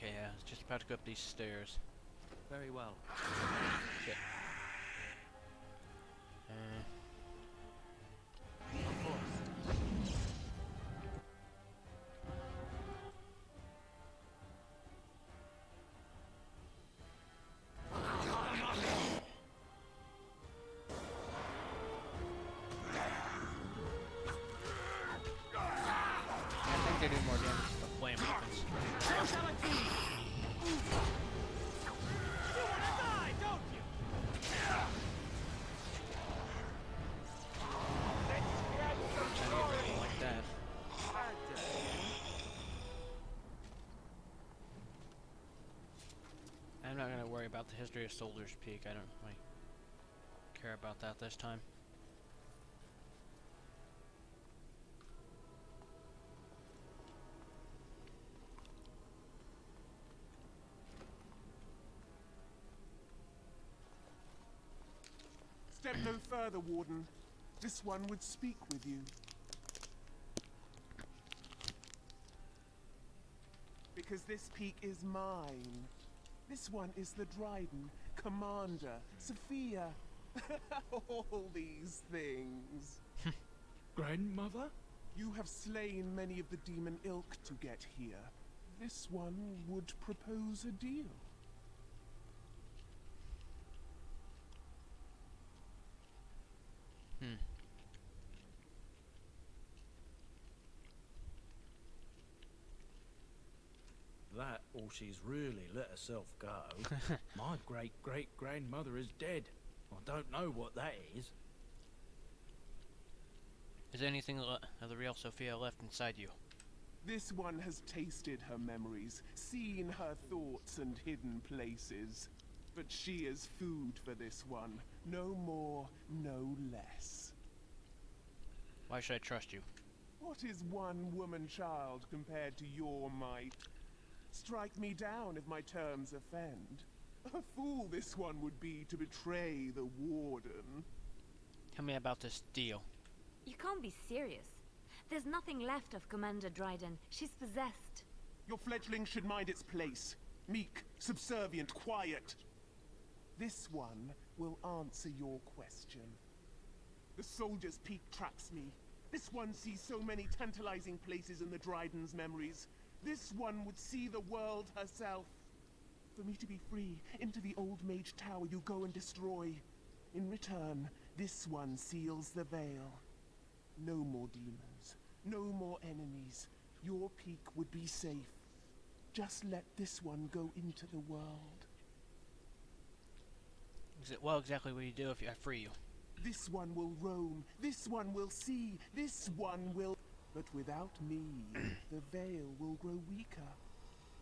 Okay, I was just about to go up these stairs. Very well. Shit. Of course. I think they do more damage with the flame weapons. Fatality! You wanna die, don't you? Trying to get rid of them like that. I'm not gonna worry about the history of Soldier's Peak. I don't really care about that this time. Step no further, Warden. This one would speak with you. Because this peak is mine. This one is the Dryden, Commander, Sophia. All these things. Grandmother? You have slain many of the demon ilk to get here. This one would propose a deal. That, or she's really let herself go. My great-great-grandmother is dead. I don't know what that is. Is there anything of the real Sophia left inside you? This one has tasted her memories, seen her thoughts and hidden places. But she is food for this one. No more, no less. Why should I trust you? What is one woman-child compared to your might? Strike me down if my terms offend. A fool this one would be to betray the Warden. Tell me about this deal. You can't be serious. There's nothing left of Commander Dryden. She's possessed. Your fledgling should mind its place. Meek, subservient, quiet. This one will answer your question. The Soldier's Peak traps me. This one sees so many tantalizing places in the Dryden's memories. This one would see the world herself. For me to be free, into the Old Mage Tower you go and destroy. In return, this one seals the veil. No more demons, no more enemies. Your peak would be safe. Just let this one go into the world. Well, exactly what you do if I free you. This one will roam, this one will see, this one will... But without me, the veil will grow weaker.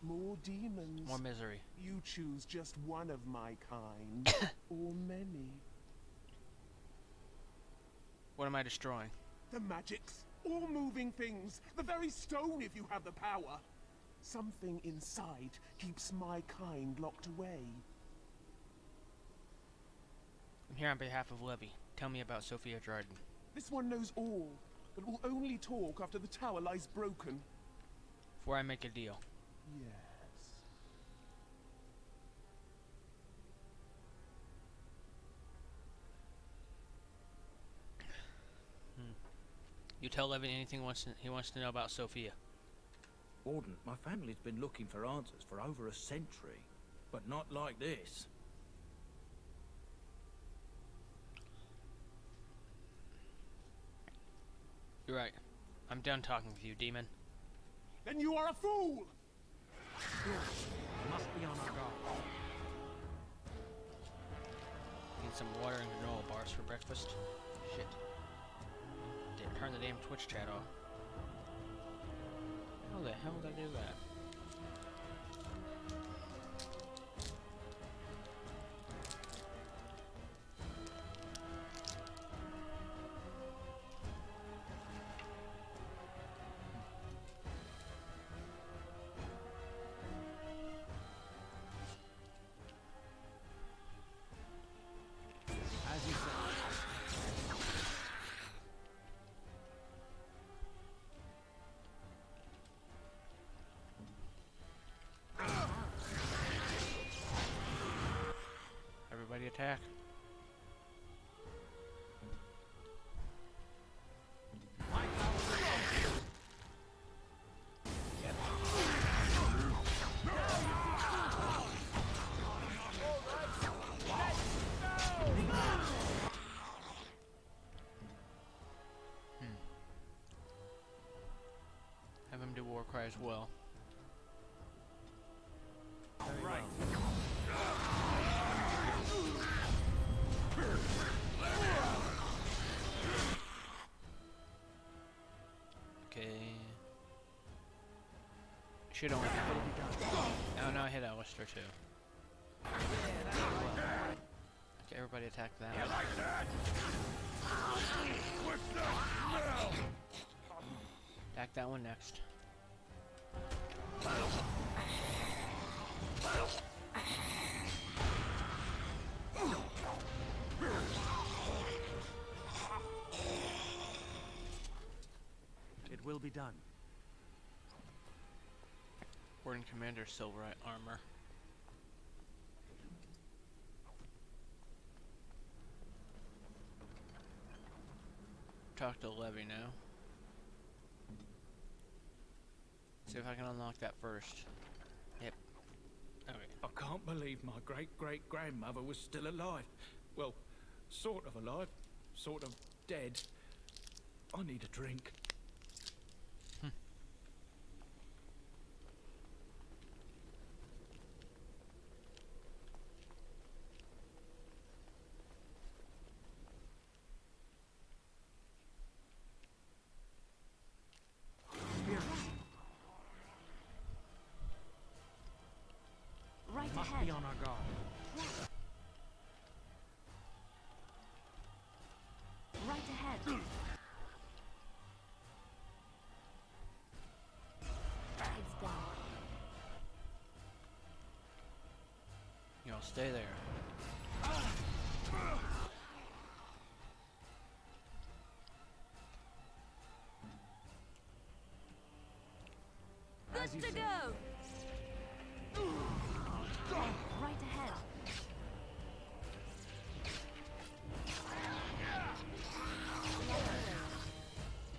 More demons. More misery. You choose just one of my kind, or many. What am I destroying? The magics, all moving things, the very stone if you have the power. Something inside keeps my kind locked away. I'm here on behalf of Levy. Tell me about Sophia Dryden. This one knows all, but will only talk after the tower lies broken. Before I make a deal. Yes. You tell Levy anything he wants to know about Sophia. Warden, my family's been looking for answers for over a century. But not like this. You're right. I'm done talking with you, demon. Then you are a fool! Must be on our guard. Need some water and granola bars for breakfast. Shit. Didn't turn the damn Twitch chat off. How the hell did I do that? As you said. requires will. Right. Okay. Should only. Oh no, I hit Alistair too. Okay, everybody attack that. Attack that one next. It will be done. Warden Commander Silverite armor. Talk to Levy now. See if I can unlock that first. Yep. Okay. I can't believe my great-great-grandmother was still alive. Well, sort of alive, sort of dead. I need a drink. Right Must ahead. be on our guard. Right ahead. It's done. You know, stay there. As you Good to say. go. Right ahead.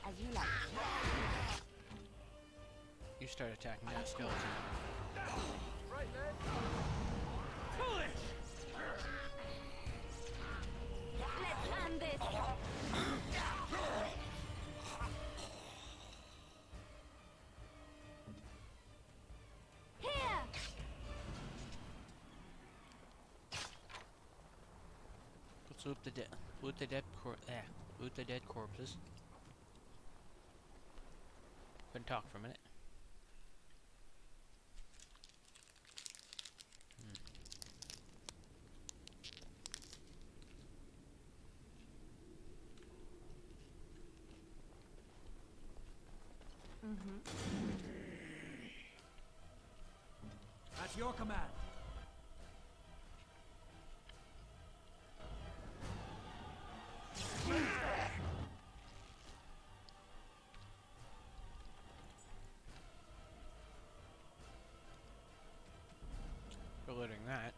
As you like. You start attacking that skeleton. Let's land this. Here. Let's loot the dead corpses. Couldn't talk for a minute. At your command. For looting that.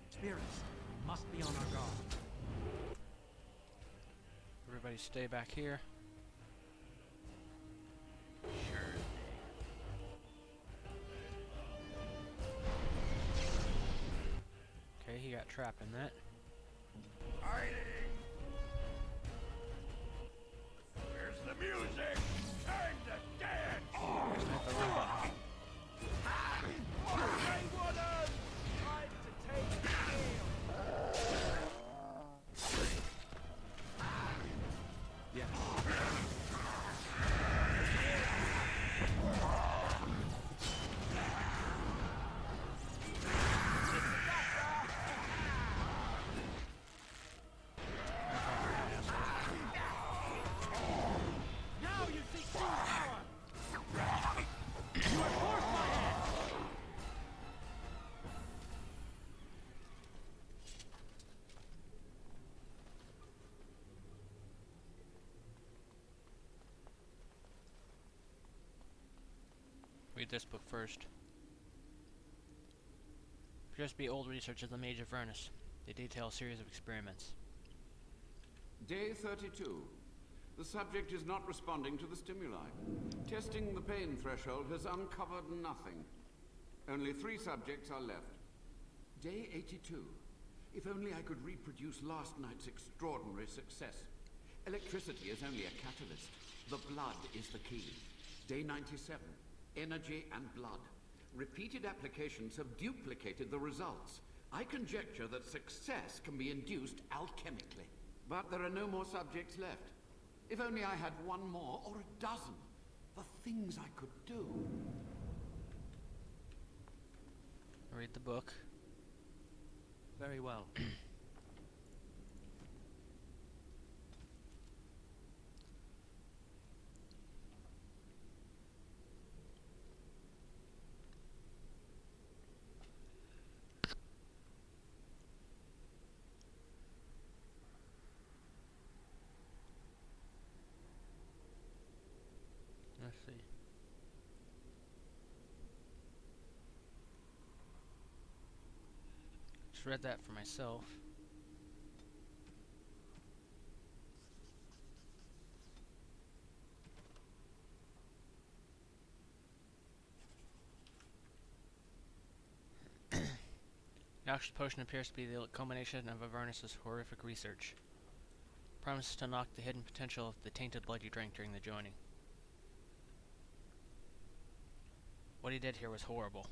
Spirits must be on our guard. Everybody stay back here. Okay, he got trapped in that. Where's the music? Time to dance! Sniper robot. Greywater! Time to take the field. Yes. Now you seek true power! You have forced my hand! Read this book first. Appears to be old research of the Mage of Vernus. They detail a series of experiments. Day 32. The subject is not responding to the stimuli. Testing the pain threshold has uncovered nothing. Only 3 subjects are left. Day 82. If only I could reproduce last night's extraordinary success. Electricity is only a catalyst. The blood is the key. Day 97. Energy and blood. Repeated applications have duplicated the results. I conjecture that success can be induced alchemically. But there are no more subjects left. If only I had one more, or a dozen. The things I could do. Read the book. Very well. Let's see. Just read that for myself. Noxious potion appears to be the culmination of Avernus's horrific research. Promises to unlock the hidden potential of the tainted blood you drank during the joining. What he did here was horrible.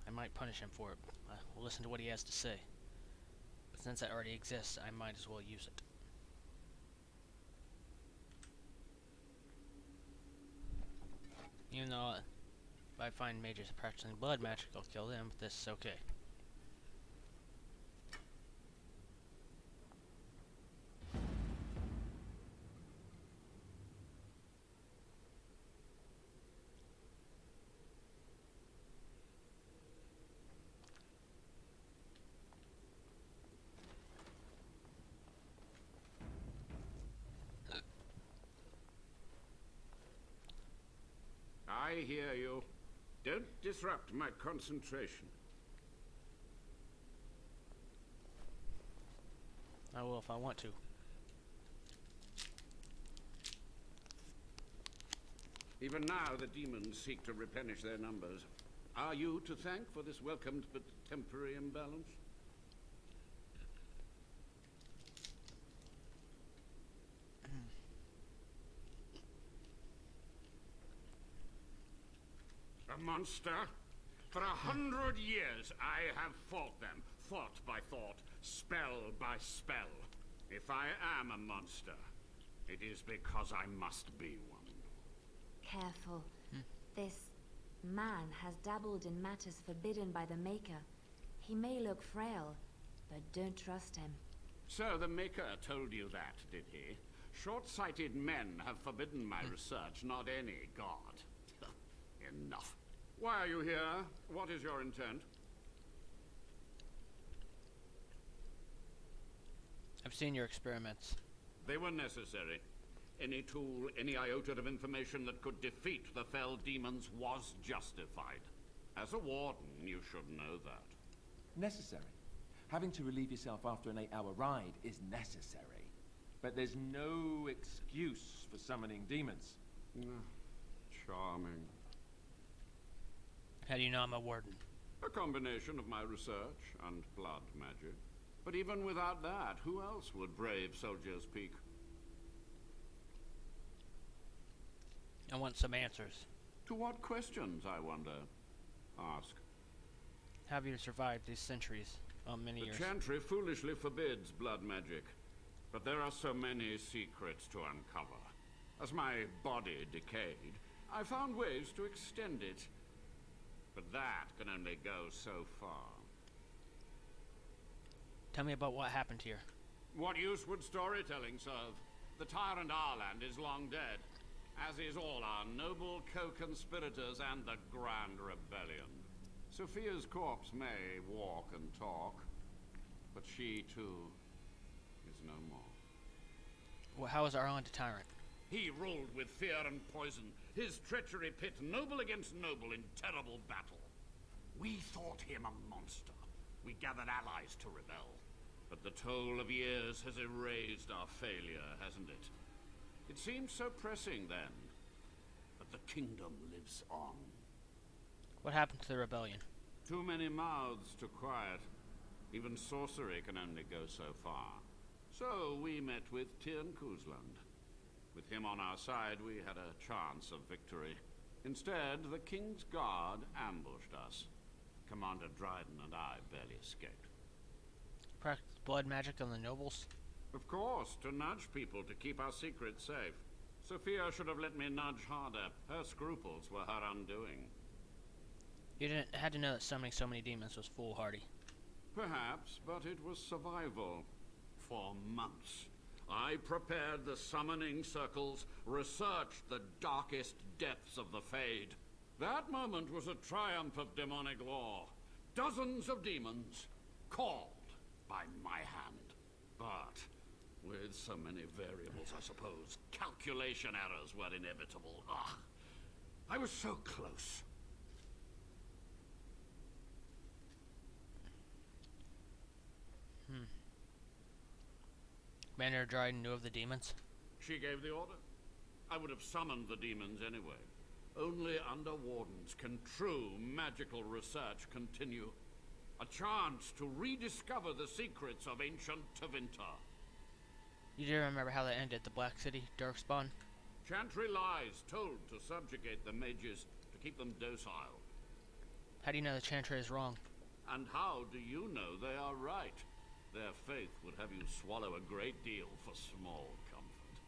I might punish him for it. We'll listen to what he has to say. But since that already exists, I might as well use it. Even though if I find mages practicing blood magic, I'll kill them, but this is okay. I hear you. Don't disrupt my concentration. I will if I want to. Even now, the demons seek to replenish their numbers. Are you to thank for this welcomed but temporary imbalance? A monster? For 100 years I have fought them, thought by thought, spell by spell. If I am a monster, it is because I must be one. Careful. This man has dabbled in matters forbidden by the Maker. He may look frail, but don't trust him. So the Maker told you that, did he? Short-sighted men have forbidden my research, not any god. Enough. Why are you here? What is your intent? I've seen your experiments. They were necessary. Any tool, any iota of information that could defeat the fell demons was justified. As a warden, you should know that. Necessary. Having to relieve yourself after an 8-hour ride is necessary. But there's no excuse for summoning demons. Charming. How do you know I'm a warden? A combination of my research and blood magic. But even without that, who else would brave Soldier's Peak? I want some answers. To what questions, I wonder? Ask. How have you survived these centuries? Many years. The Chantry foolishly forbids blood magic. But there are so many secrets to uncover. As my body decayed, I found ways to extend it. But that can only go so far. Tell me about what happened here. What use would storytelling serve? The tyrant Arland is long dead, as is all our noble co-conspirators and the Grand Rebellion. Sophia's corpse may walk and talk, but she too is no more. Well, how is Arland a tyrant? He ruled with fear and poison, his treachery pit noble against noble in terrible battle. We thought him a monster. We gathered allies to rebel. But the toll of years has erased our failure, hasn't it? It seemed so pressing then. But the kingdom lives on. What happened to the rebellion? Too many mouths to quiet. Even sorcery can only go so far. So we met with Tyrn Kuzland. With him on our side, we had a chance of victory. Instead, the King's Guard ambushed us. Commander Dryden and I barely escaped. Practice blood magic on the nobles? Of course, to nudge people to keep our secrets safe. Sophia should have let me nudge harder. Her scruples were her undoing. You had to know that summoning so many demons was foolhardy. Perhaps, but it was survival. For months, I prepared the summoning circles, researched the darkest depths of the Fade. That moment was a triumph of demonic law. Dozens of demons called by my hand. But with so many variables, I suppose, calculation errors were inevitable. Ugh. I was so close. Commander Dryden knew of the demons? She gave the order. I would have summoned the demons anyway. Only under Wardens can true magical research continue. A chance to rediscover the secrets of ancient Tevinter. You do remember how that ended, the Black City, Darkspawn? Chantry lies told to subjugate the mages, to keep them docile. How do you know the Chantry is wrong? And how do you know they are right? Their faith would have you swallow a great deal for small comfort.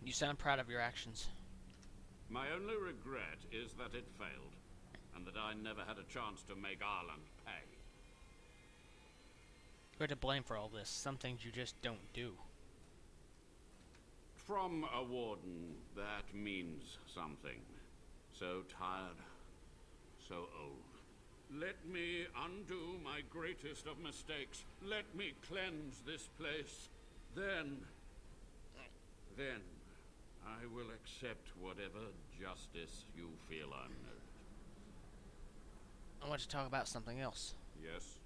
You sound proud of your actions. My only regret is that it failed, and that I never had a chance to make Ireland pay. You're to blame for all this, some things you just don't do. From a warden, that means something. So tired, so old. Let me undo my greatest of mistakes. Let me cleanse this place. Then I will accept whatever justice you feel I'm owed. I want to talk about something else. Yes?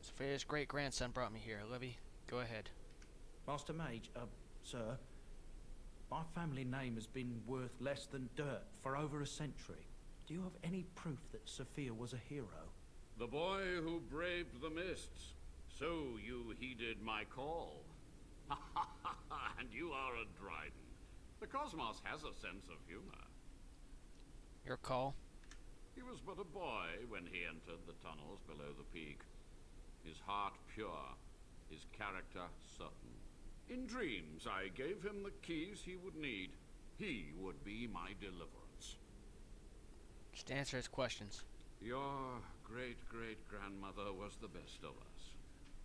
Sophia's great-grandson brought me here. Livy, go ahead. Master Mage, sir, my family name has been worth less than dirt for over a century. Do you have any proof that Sophia was a hero? The boy who braved the mists. So you heeded my call. And you are a Dryden. The cosmos has a sense of humor. Your call? He was but a boy when he entered the tunnels below the peak. His heart pure, his character certain. In dreams, I gave him the keys he would need. He would be my deliverance. Just answer his questions. Your great-great-grandmother was the best of us.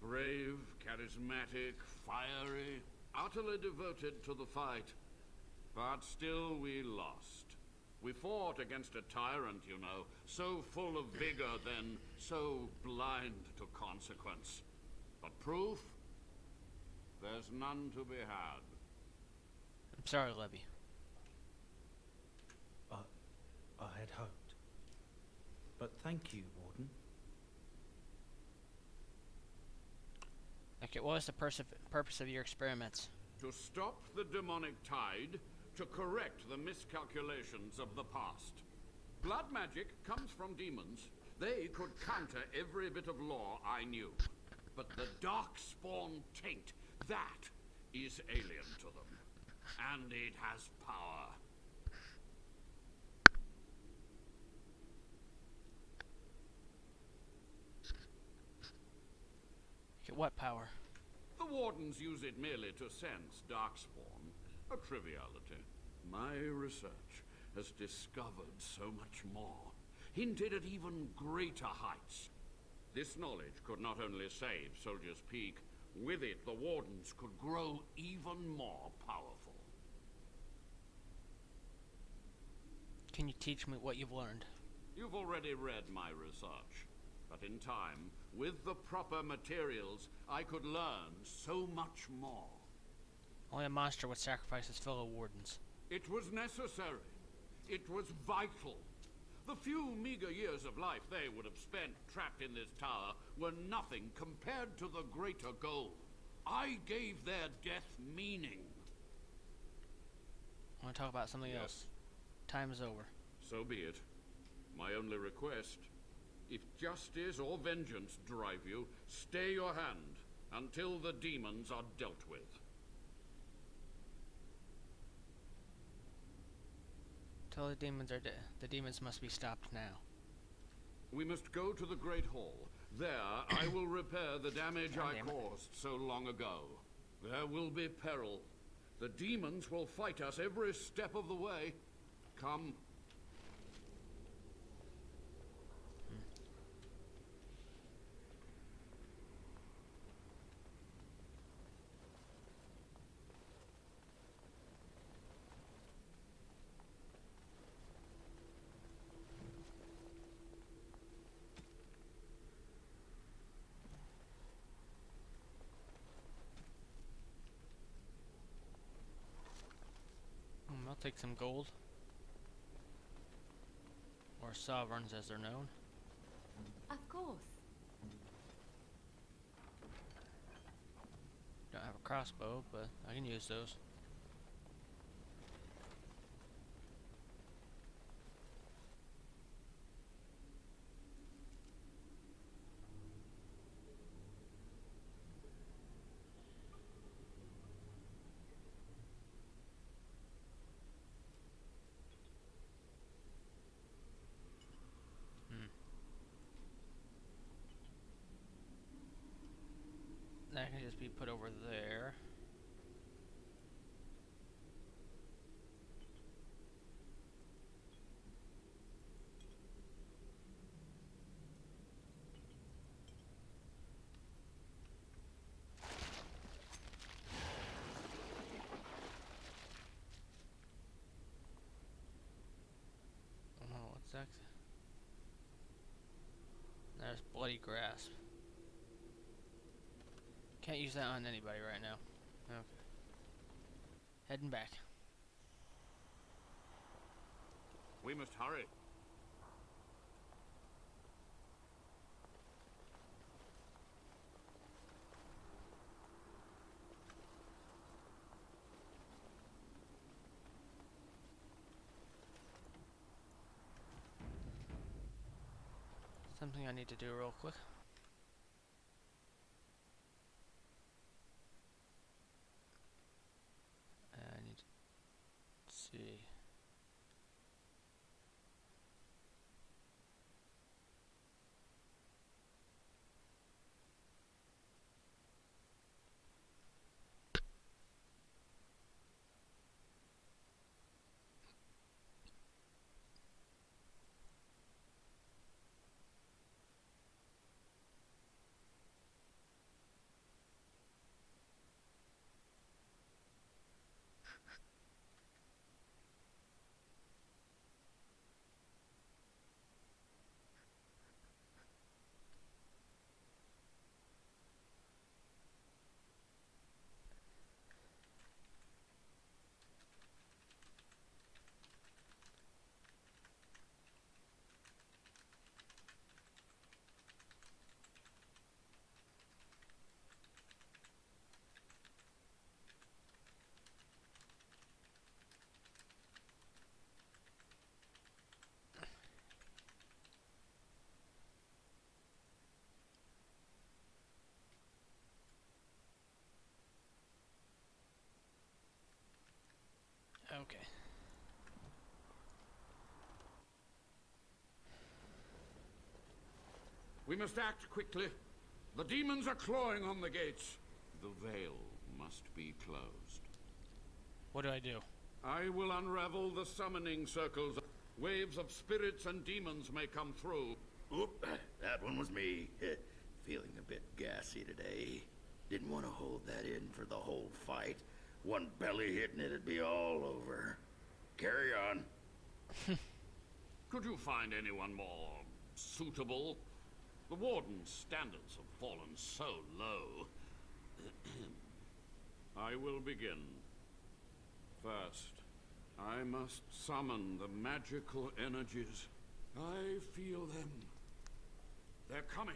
Brave, charismatic, fiery, utterly devoted to the fight. But still we lost. We fought against a tyrant, you know, so full of vigor then, so blind to consequence. But proof? There's none to be had. I'm sorry, Levy. I had hoped. But thank you, Warden. Okay, what was the purpose of your experiments? To stop the demonic tide, to correct the miscalculations of the past. Blood magic comes from demons. They could counter every bit of law I knew. But the Darkspawn taint, that is alien to them. And it has power. Okay, what power? The Wardens use it merely to sense Darkspawn. A triviality. My research has discovered so much more. Hinted at even greater heights. This knowledge could not only save Soldier's Peak, with it the Wardens could grow even more powerful. Can you teach me what you've learned? You've already read my research. But in time, with the proper materials, I could learn so much more. Only a monster would sacrifice his fellow wardens. It was necessary. It was vital. The few meager years of life they would have spent trapped in this tower were nothing compared to the greater goal. I gave their death meaning. I want to talk about something else. Time is over. So be it. My only request, If justice or vengeance drive you, stay your hand until the demons are dealt with. Till the demons are the demons must be stopped now. We must go to the Great Hall. There, I will repair the damage I Damn it. caused so long ago. There will be peril. The demons will fight us every step of the way. Come. I'll take some gold. Or sovereigns as they're known. Of course. Don't have a crossbow, but I can use those. That can just be put over there. Oh, what's that? There's Bloody Grasp. Can't use that on anybody right now. Okay. Heading back. We must hurry. Something I need to do real quick. I need to see. Okay. We must act quickly. The demons are clawing on the gates. The veil must be closed. What do I do? I will unravel the summoning circles. Waves of spirits and demons may come through. Oop, that one was me. Feeling a bit gassy today. Didn't want to hold that in for the whole fight. One belly hit and it'd be all over. Carry on. Could you find anyone more suitable? The Warden's standards have fallen so low. I will begin. First, I must summon the magical energies. I feel them. They're coming.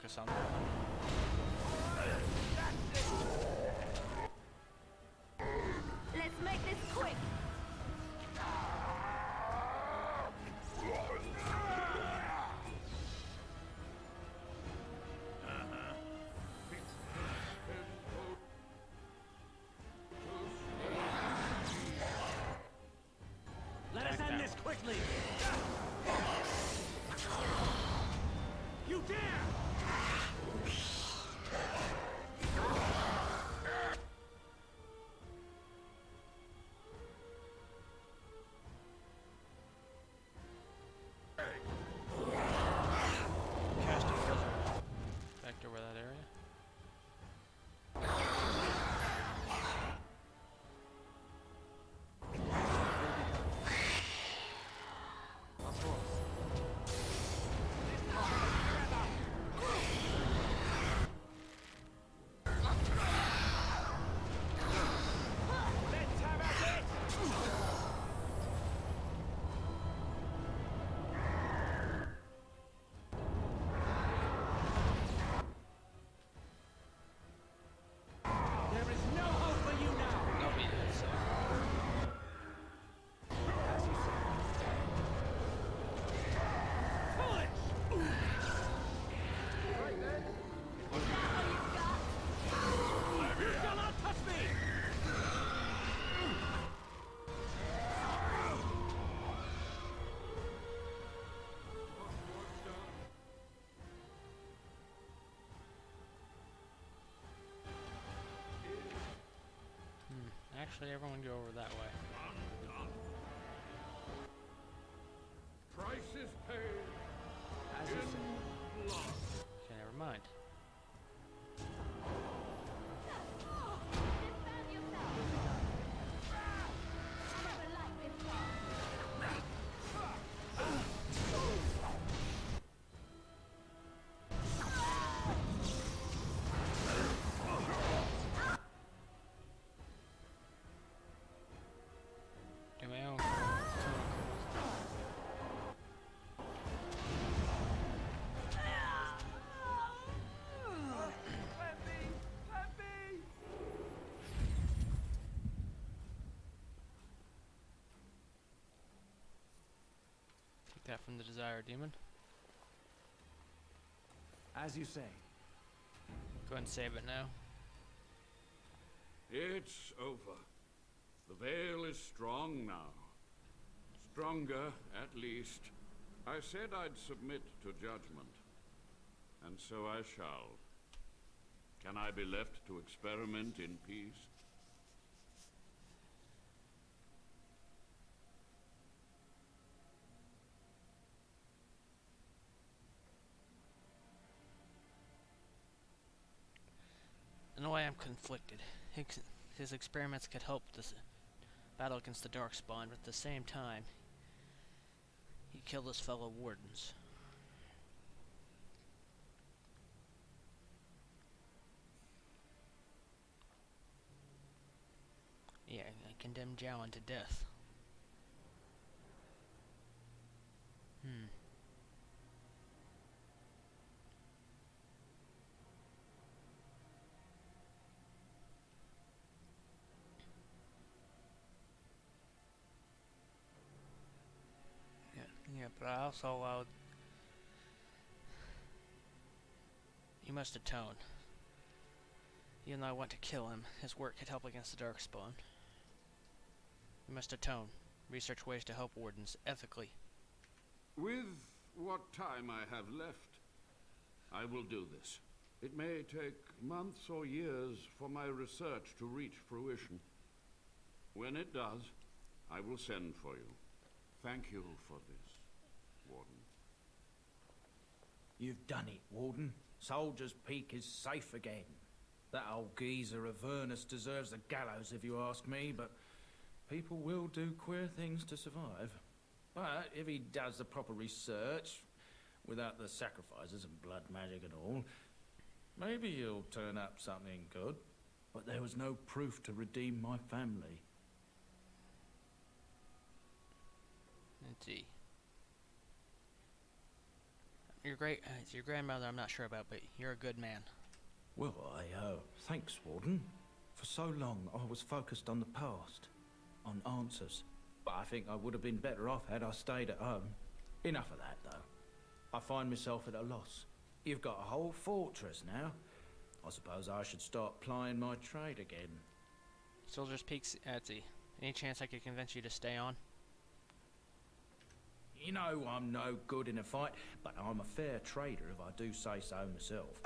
focus on that one. Let's make this quick. Let us Take end that this quickly! You dare! Casting wizard. Back over that area. Let's have at it! There is no hope for you now! Nobody did, so. Foolish! You shall not touch me! Actually, everyone go over that way. Price is paid. As you say. Okay, never mind. Do my own. Take that from the Desire Demon. As you say. Go ahead and save it now. It's over. The veil is strong now. Stronger, at least. I said I'd submit to judgment. And so I shall. Can I be left to experiment in peace? In a way, I'm conflicted. His experiments could help this battle against the Darkspawn, but at the same time, he killed his fellow wardens. Yeah, I condemned Jowan to death. Yeah, but I also you must atone. Even though I want to kill him, his work could help against the Darkspawn. You must atone. Research ways to help wardens ethically. With what time I have left, I will do this. It may take months or years for my research to reach fruition. When it does, I will send for you. Thank you for this, Warden. You've done it, Warden. Soldier's Peak is safe again. That old geezer Avernus deserves the gallows if you ask me, but people will do queer things to survive. But if he does the proper research, without the sacrifices and blood magic and all, maybe he'll turn up something good. But there was no proof to redeem my family. Let's see. You're your grandmother I'm not sure about, but you're a good man. Well, thanks, Warden. For so long, I was focused on the past, on answers. But I think I would have been better off had I stayed at home. Enough of that, though. I find myself at a loss. You've got a whole fortress now. I suppose I should start plying my trade again. Soldier's Peak's Etsy. Any chance I could convince you to stay on? You know I'm no good in a fight, but I'm a fair trader if I do say so myself.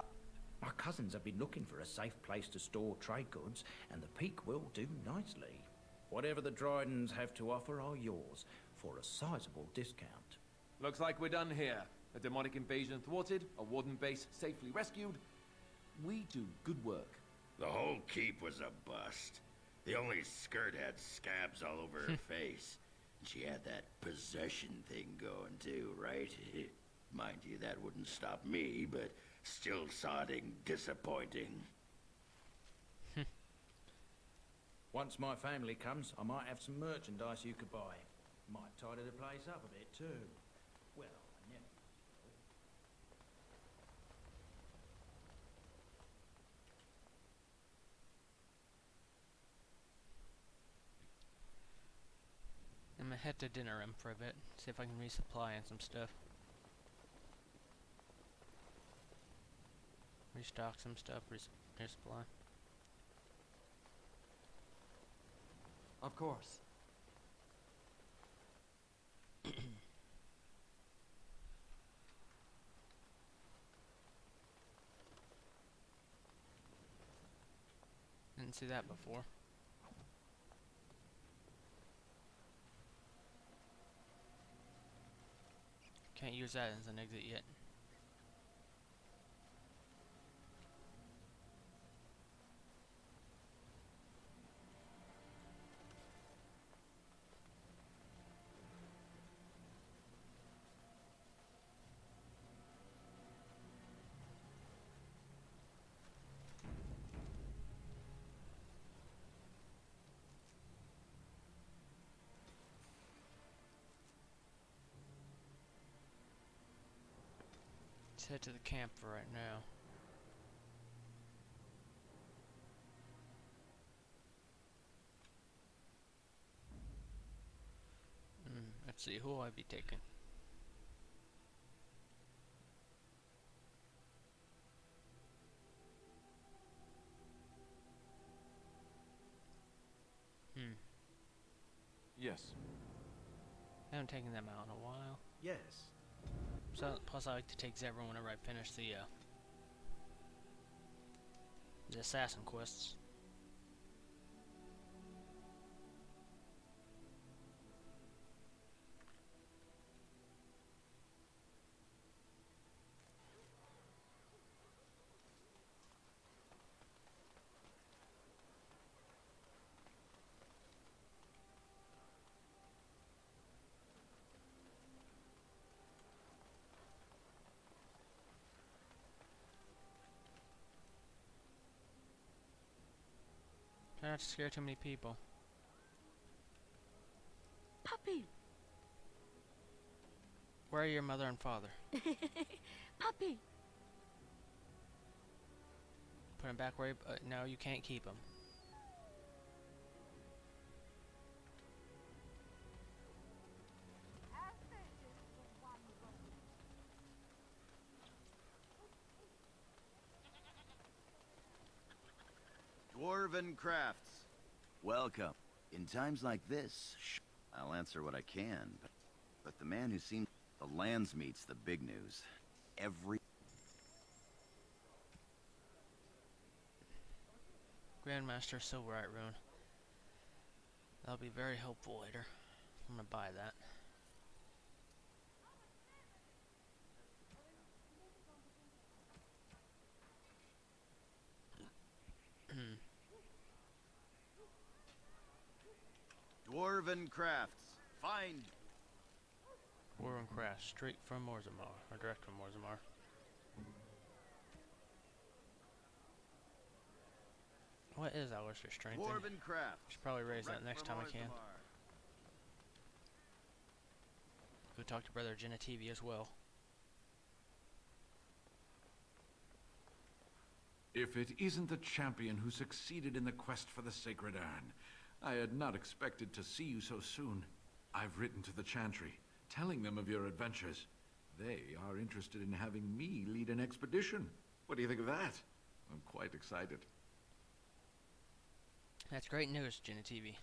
My cousins have been looking for a safe place to store trade goods, and the Peak will do nicely. Whatever the Drydens have to offer are yours, for a sizable discount. Looks like we're done here. A demonic invasion thwarted, a warden base safely rescued. We do good work. The whole keep was a bust. The only skirt had scabs all over her face. And she had that possession thing going too, right? Mind you, that wouldn't stop me, but still sodding disappointing. Once my family comes, I might have some merchandise you could buy. Might tidy the place up a bit too. Well, I never... I'm gonna head to dinner room for a bit, see if I can resupply and some stuff. Restock some stuff, resupply. Of course. Didn't see that before. Can't use that as an exit yet. Let's head to the camp for right now. Let's see, who will I be taking? Yes. I haven't taken them out in a while. Yes. So, plus I like to take Zevran whenever I finish the assassin quests. Try not to scare too many people. Puppy! Where are your mother and father? Puppy! Put him back where no, you can't keep him. Dwarven Crafts. Welcome. In times like this, I'll answer what I can, but the man who seems... The Landsmeet's the big news. Every... Grandmaster Silverite Rune. That'll be very helpful later. I'm gonna buy that. Dwarven Crafts. Find... Dwarven Crafts, straight from Orzammar, or direct from Orzammar. What is Alistair's strength? Dwarven Crafts. Should probably raise that Direct next from time I can. Orzammar. Go talk to Brother Genetivi as well. If it isn't the champion who succeeded in the quest for the Sacred Urn, I had not expected to see you so soon. I've written to the Chantry, telling them of your adventures. They are interested in having me lead an expedition. What do you think of that? I'm quite excited. That's great news, Genitivi.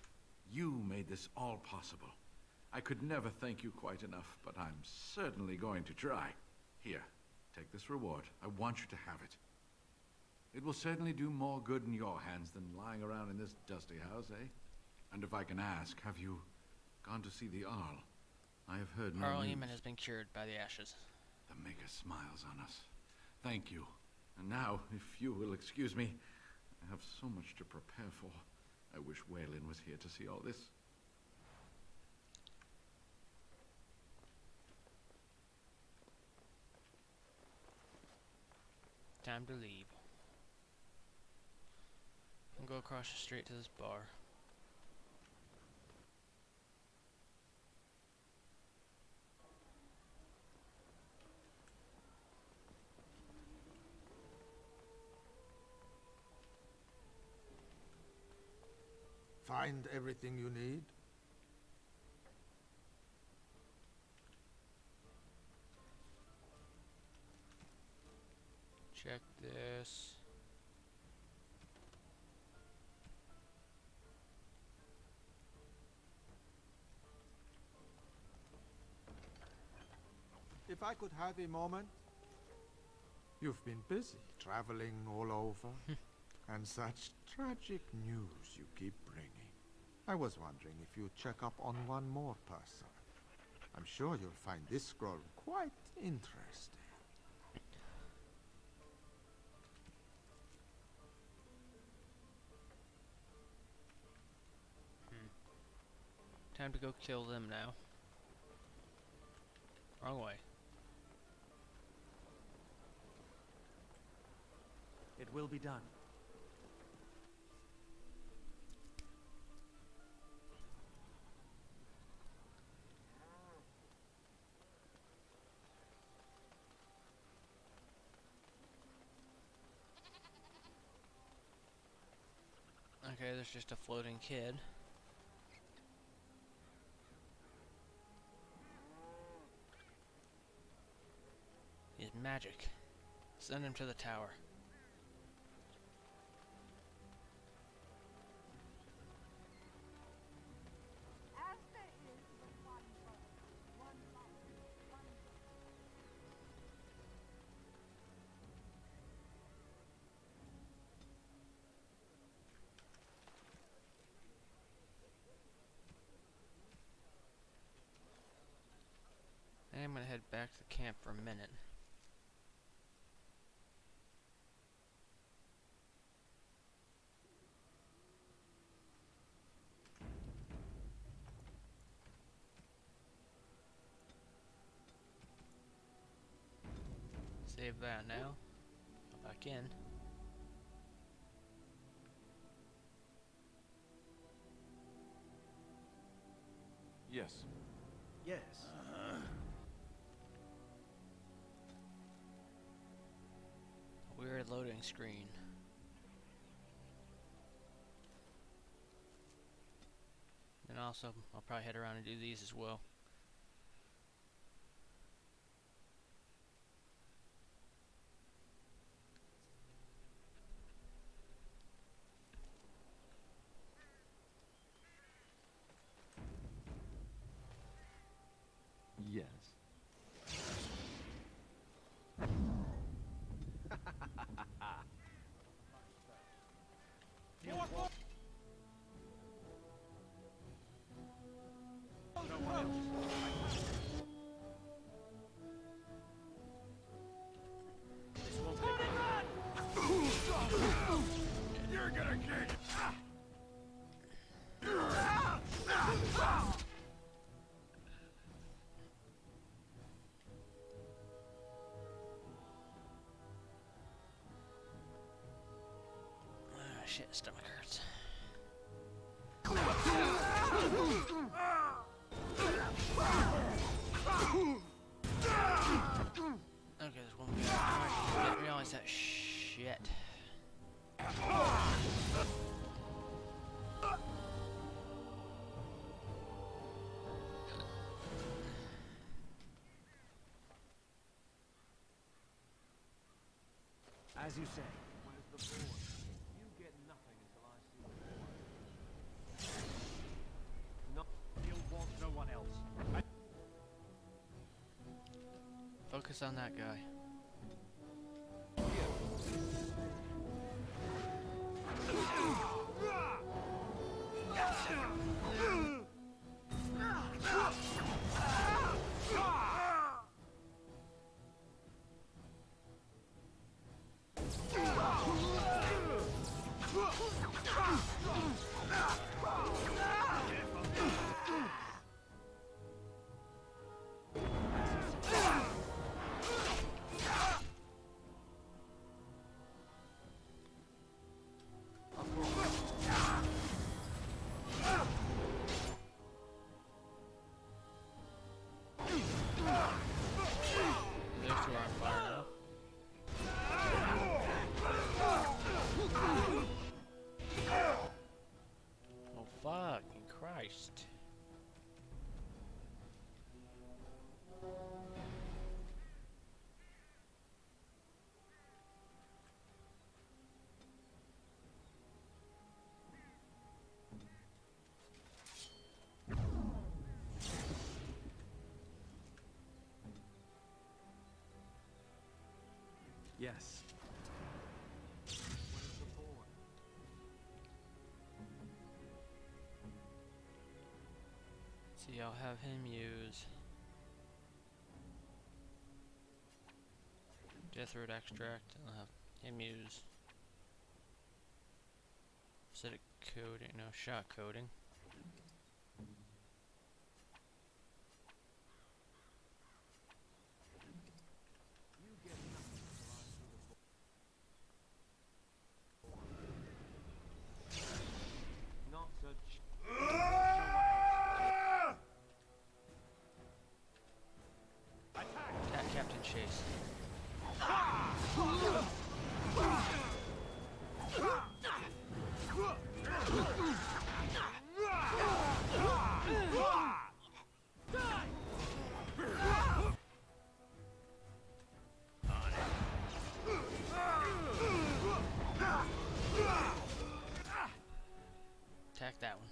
You made this all possible. I could never thank you quite enough, but I'm certainly going to try. Here, take this reward. I want you to have it. It will certainly do more good in your hands than lying around in this dusty house, eh? And if I can ask, have you gone to see the Arl? I have heard no Arl news. Eamon has been cured by the ashes. The Maker smiles on us. Thank you. And now, if you will excuse me, I have so much to prepare for. I wish Waylon was here to see all this. Time to leave. And go across the street to this bar. Find everything you need? Check this. If I could have a moment. You've been busy traveling all over, and such tragic news you keep bringing. I was wondering if you'd check up on one more person. I'm sure you'll find this scroll quite interesting. Time to go kill them now. Wrong way. It will be done. Okay, there's just a floating kid. He's magic. Send him to the tower. And I'm gonna head back to the camp for a minute. Save that now. Go back in. Yes. Yes. Weird loading screen. And also, I'll probably head around and do these as well. Yes. You're gonna kick! Ah, shit, stomach hurts. Okay, there's one more. I didn't realize that shit. As you say. Where's the boy? You get nothing until I see the boy. No, you want no one else. Focus on that guy. Those two are on fire now. Oh fucking Christ. Yes. See, I'll have him use Deathroot extract. I'll have him use acidic coating, no, shot coating. Not such. Attack Captain Chase. Attack that one.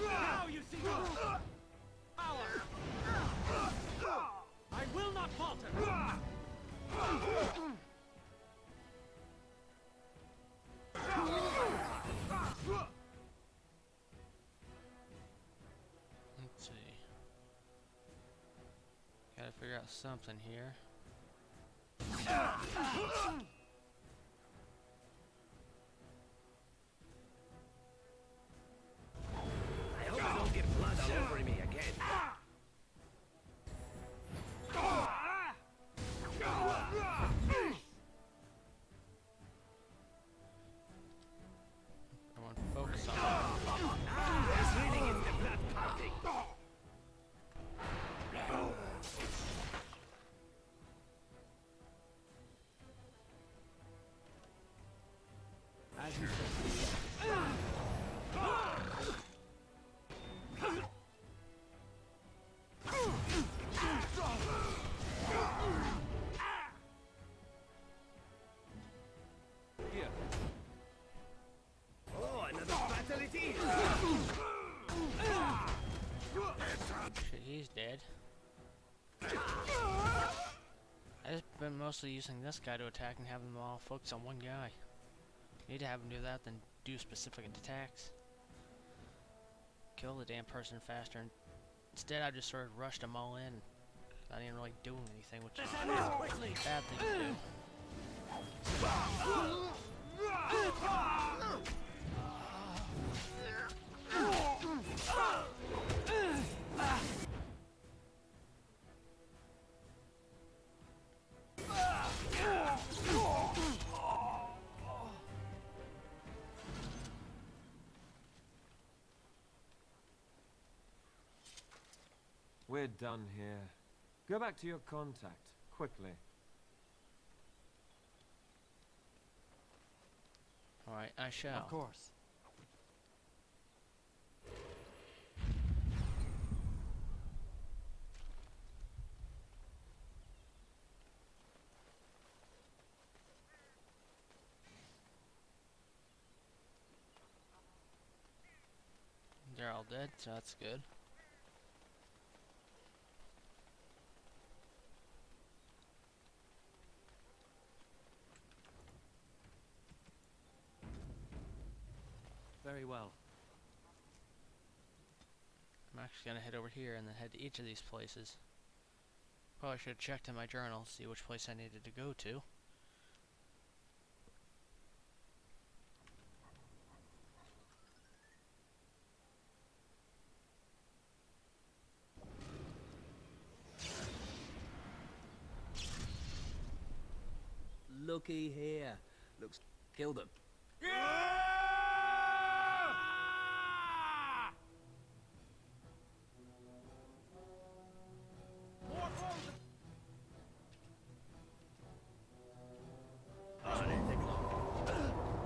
Now you see power. I will not falter. Let's see. Gotta figure out something here. I hope I don't get blood all over me again. I want to focus on This reading is the blood pounding. As you say. Here. Oh, another fatality. shit, he's dead. I've just been mostly using this guy to attack and have them all focus on one guy. Need to have him do that than do specific attacks. Kill the damn person faster. And instead, I just sort of rushed them all in. Not even really doing anything, which is a bad thing to do. We're done here. Go back to your contact, quickly. Alright, I shall. Of course. They're all dead, so that's good. Very well. I'm actually gonna head over here and then head to each of these places. Probably should have checked in my journal, see which place I needed to go to. Looky here. Looks... Kill them.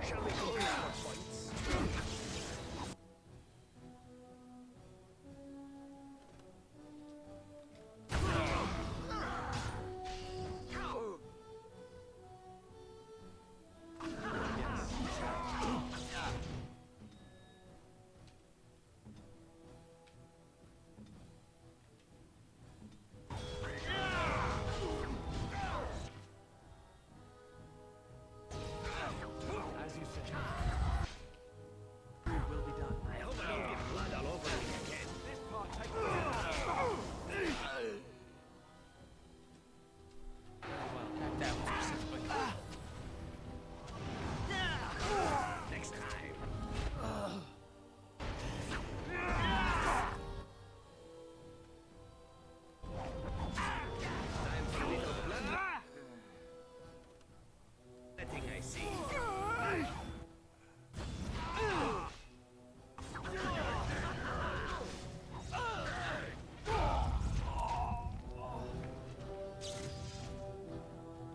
Shall we compare our points? As you say. It will be done. I hope I don't get blood all over me again. This part takes Well, attack that one specifically. Next time. Time for a little blood. The thing I see.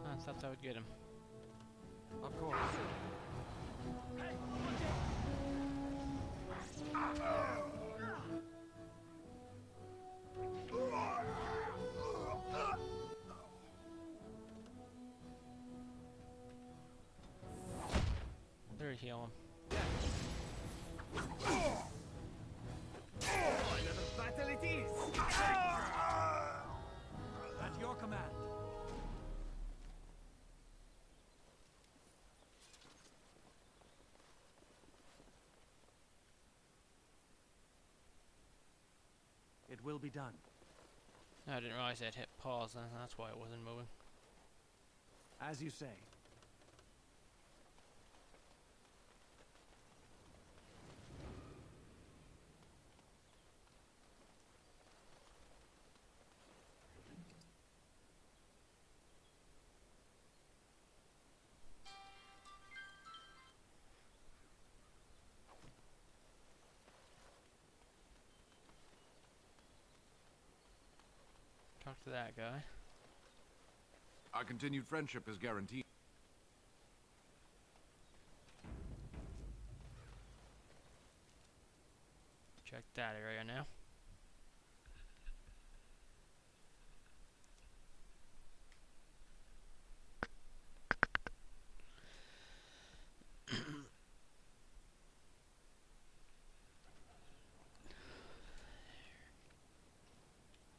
I thought that would get him. Of course. There, heal him. Another battle it is. At your command. It will be done. I didn't realize I'd hit pause then, that's why it wasn't moving. As you say. Talk to that guy. Our continued friendship is guaranteed. Check that area now.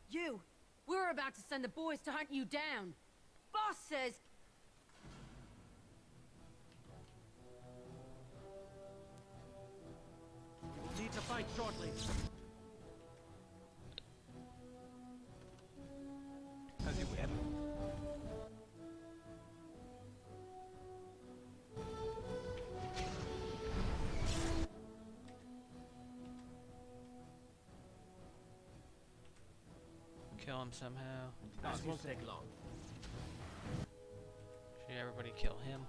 You! We're about to send the boys to hunt you down. Boss says... We'll need to fight shortly. As you will. Kill him somehow. This won't take long. Should everybody kill him?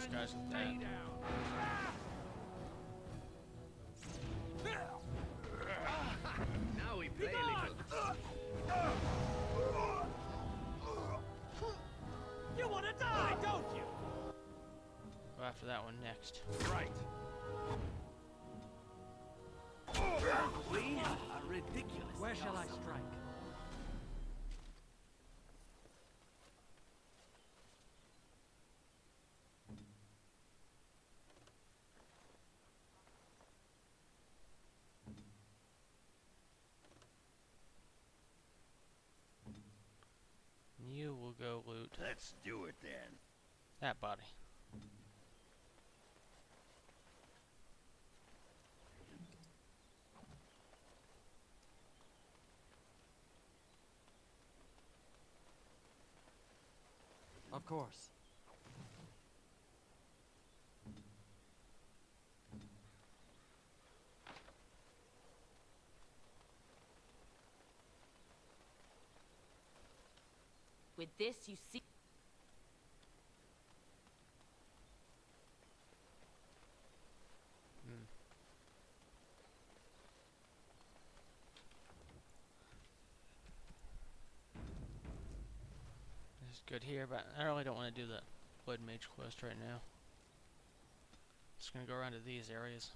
those guys with that. Now we play a little. You want to die, don't you? Go after that one next. Right. We are ridiculous. Where shall I strike? You will go loot Let's do it then. that body. Of course. With this, you see. This is good here, but I really don't want to do the Blood Mage quest right now. Just gonna go around to these areas.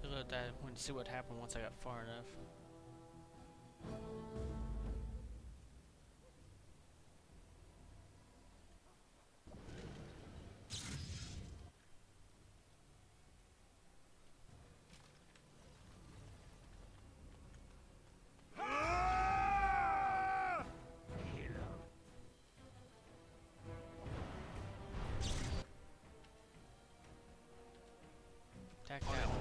Reload that. I wanted to see what happened once I got far enough. Attack that one.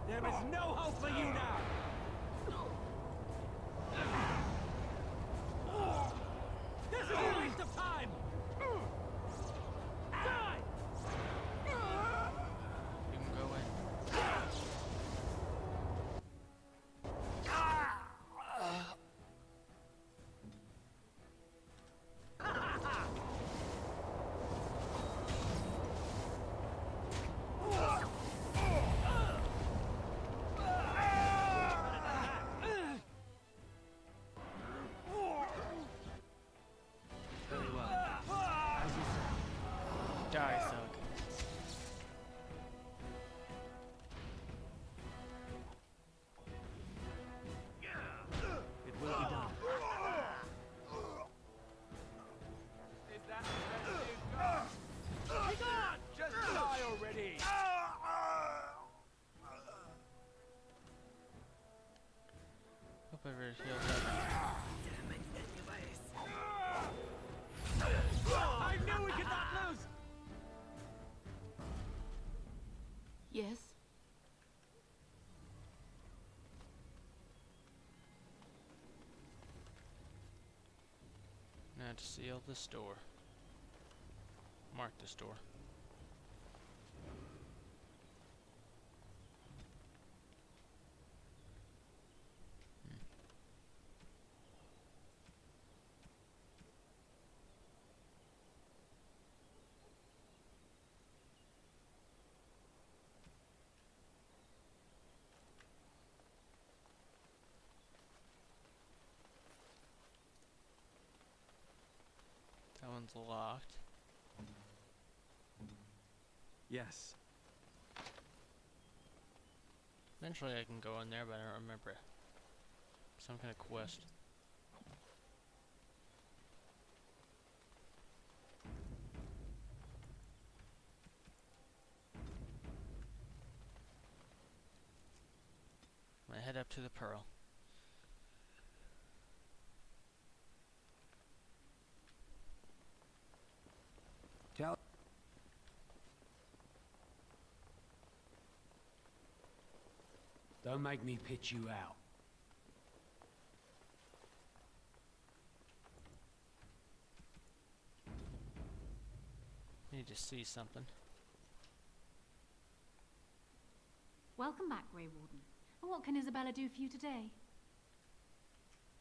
There is no hope for you now! This is a waste of time! Die! You can go in. Very well. As you say. Die, thug. It will be done. Be gone! Just die already! Hope everybody heals up. I knew we could not lose! Yes. Now to seal this door. Mark this door. That one's locked. Yes. Eventually I can go in there, but I don't remember it. Some kind of quest. head up to the Pearl. Tell. Don't make me pitch you out. Need to see something. Welcome back, Grey Warden. And what can Isabella do for you today?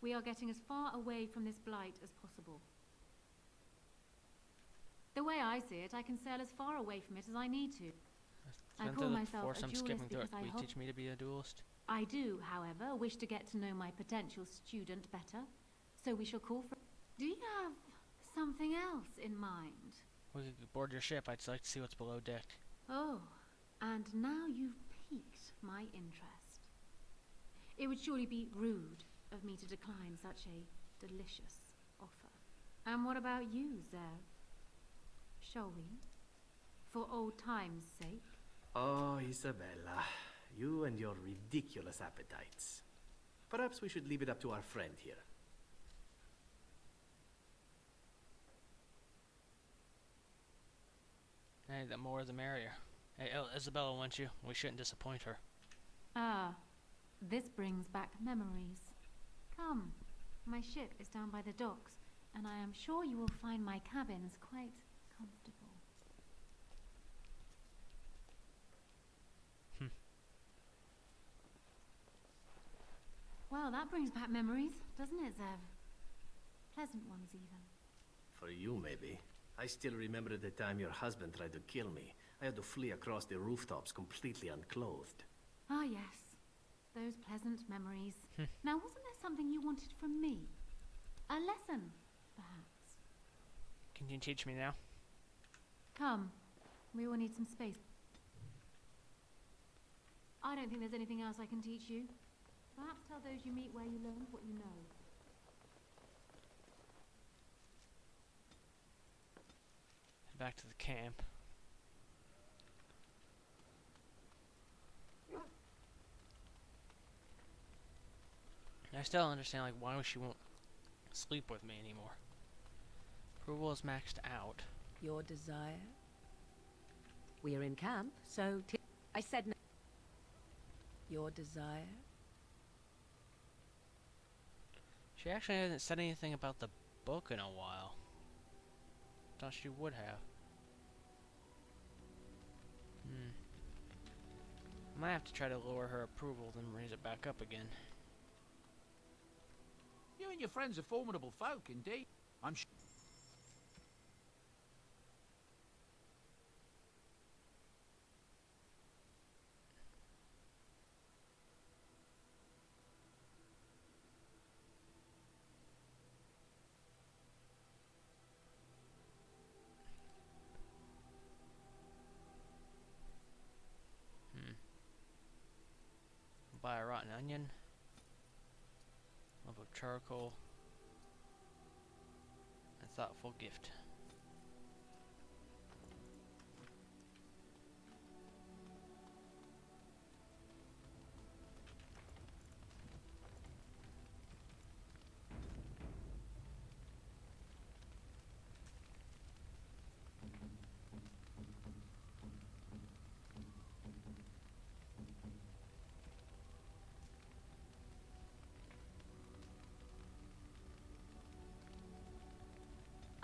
We are getting as far away from this blight as possible. The way I see it, I can sail as far away from it as I need to. I call myself a duelist because I hope... teach me to be a duelist? I do, however, wish to get to know my potential student better. So we shall call for... Do you have something else in mind? We could board your ship. I'd like to see what's below deck. Oh, and now you've piqued my interest. It would surely be rude of me to decline such a delicious offer. And what about you, Zev? Shall we? For old time's sake? Oh, Isabella, you and your ridiculous appetites. Perhaps we should leave it up to our friend here. Hey, the more the merrier. Hey, Isabella wants you. We shouldn't disappoint her. Ah, this brings back memories. Come, my ship is down by the docks, and I am sure you will find my cabins quite comfortable. Well, that brings back memories, doesn't it, Zev? Pleasant ones, even. For you, maybe. I still remember the time your husband tried to kill me. I had to flee across the rooftops completely unclothed. Ah, yes. Those pleasant memories. Now, wasn't there something you wanted from me? A lesson, perhaps? Can you teach me now? Come. We will need some space. I don't think there's anything else I can teach you. Perhaps tell those you meet where you learned what you know. Head back to the camp. I still don't understand, like, why she won't sleep with me anymore. Approval is maxed out. Your desire? We are in camp, so I said no. Your desire? She actually hasn't said anything about the book in a while. Thought she would have. Might have to try to lower her approval, then raise it back up again. You and your friends are formidable folk, indeed. I'm sure. Buy a rotten onion. Lump of charcoal. A thoughtful gift.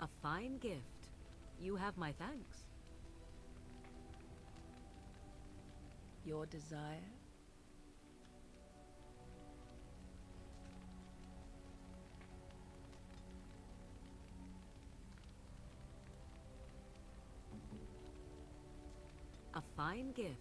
A fine gift. You have my thanks. Your desire? A fine gift.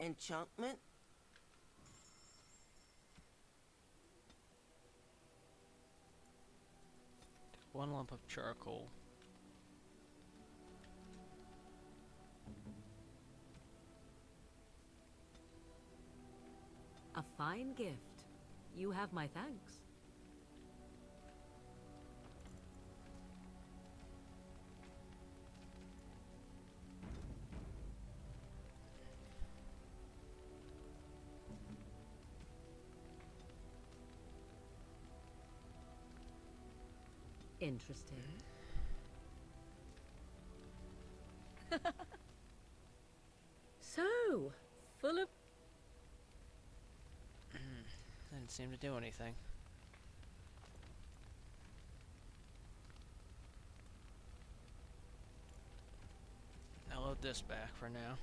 Enchantment? One lump of charcoal. A fine gift. You have my thanks. Interesting. So, full of... Didn't seem to do anything. I'll load this back for now.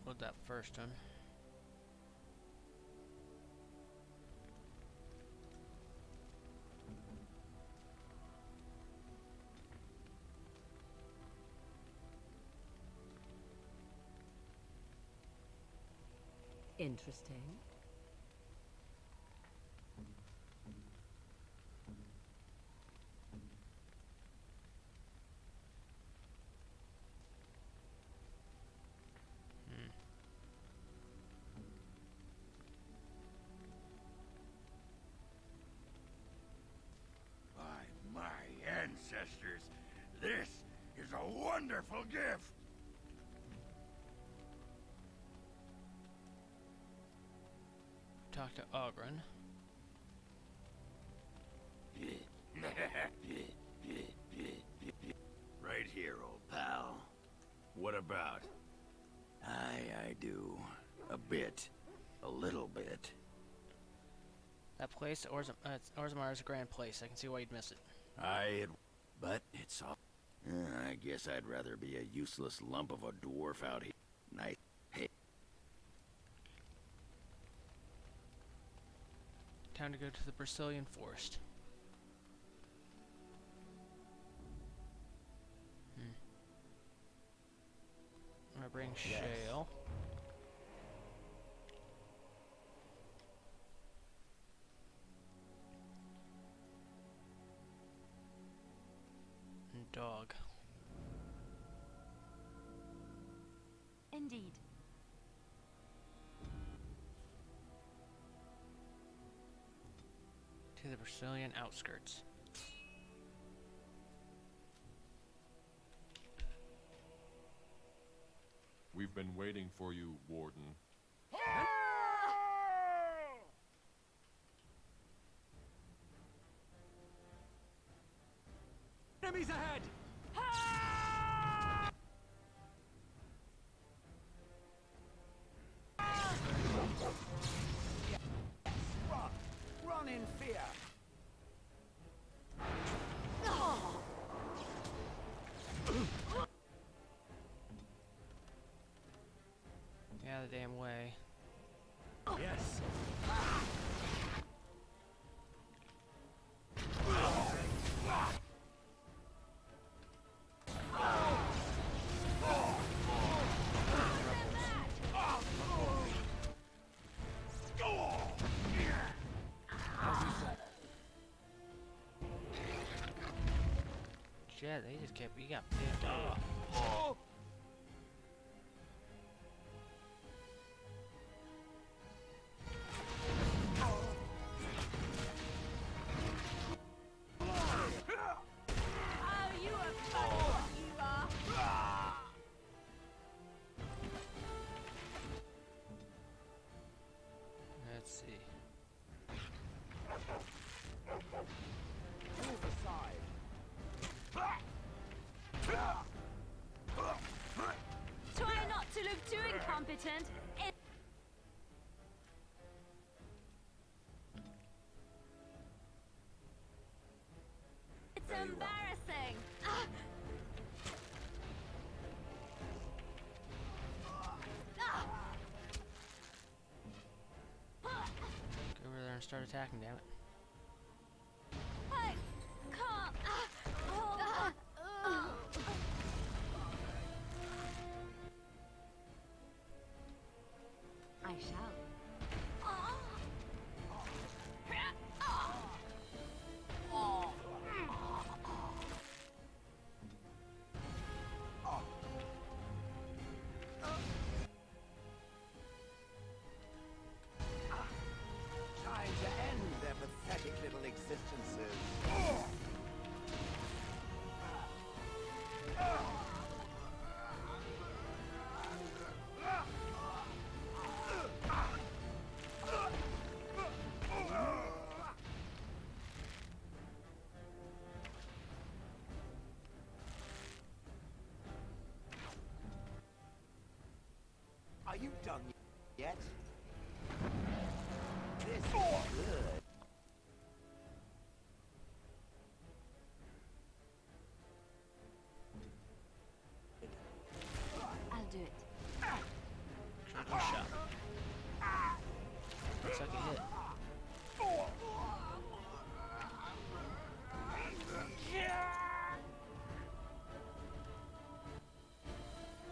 Load that first one. Interesting. By my ancestors, this is a wonderful gift. Talk to Ogren. Right here, old pal. What about? I do. A bit. A little bit. That place, Orzammar is a grand place. I can see why you'd miss it. But it's all... I guess I'd rather be a useless lump of a dwarf out here. Nice. Hey. Time to go to the Brazilian forest. I'm gonna bring Shale. And Dog. Indeed. To the Brazilian outskirts. We've been waiting for you, Warden. Enemies ahead! Run! Run in fear! Get out of the damn way. Yes. Shit, they just kept. You got picked off. Let's see. Move aside. Try not to look too incompetent. It's embarrassing. Go over there and start attacking, damn it. I can't. shall. Time to end their pathetic little existences. Are you done yet? This is good. I'll do it. Triple shot. Looks like a hit.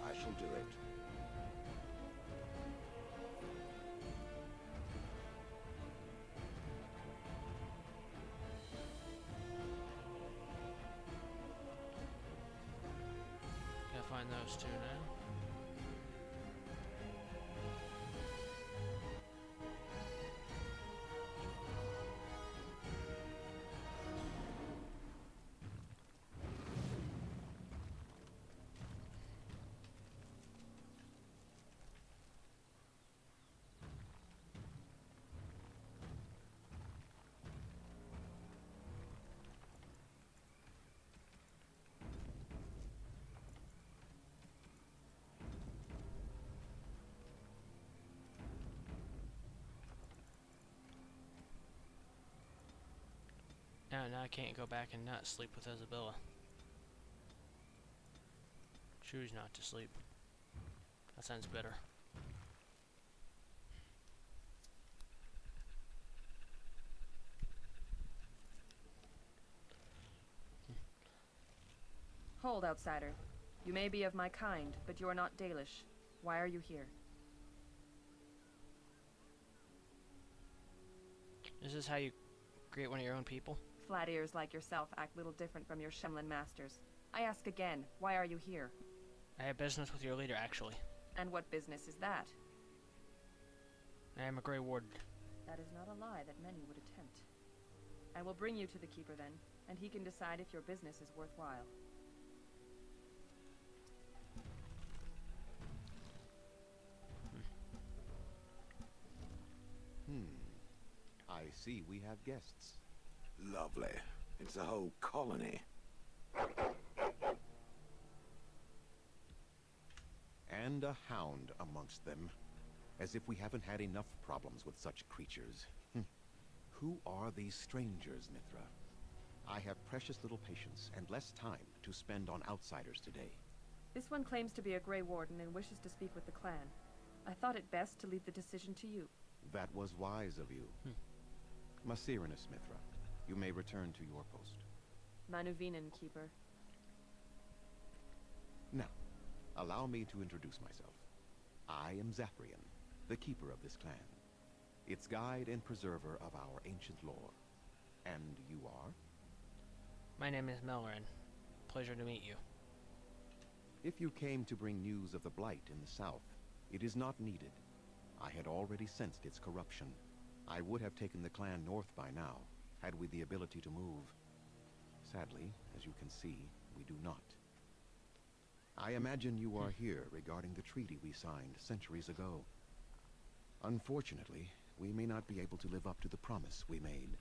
I shall do it. Gotta find those two now. Now I can't go back and not sleep with Isabella. Choose not to sleep. That sounds better. Hold, outsider. You may be of my kind, but you are not Dalish. Why are you here? Is this how you create one of your own people? Flat ears like yourself act little different from your Shemlin masters. I ask again, why are you here? I have business with your leader, actually. And what business is that? I am a Grey Warden. That is not a lie that many would attempt. I will bring you to the Keeper then, and he can decide if your business is worthwhile. I see we have guests. Lovely. It's a whole colony. And a hound amongst them. As if we haven't had enough problems with such creatures. Who are these strangers, Mithra? I have precious little patience and less time to spend on outsiders today. This one claims to be a Grey Warden and wishes to speak with the clan. I thought it best to leave the decision to you. That was wise of you. Masirinus, Mithra. You may return to your post. Manuvinen, Keeper. Now, allow me to introduce myself. I am Zathrian, the keeper of this clan. Its guide and preserver of our ancient lore. And you are? My name is Melrin. Pleasure to meet you. If you came to bring news of the Blight in the south, it is not needed. I had already sensed its corruption. I would have taken the clan north by now, had we the ability to move. Sadly, as you can see, we do not. I imagine you are here regarding the treaty we signed centuries ago. Unfortunately, we may not be able to live up to the promise we made.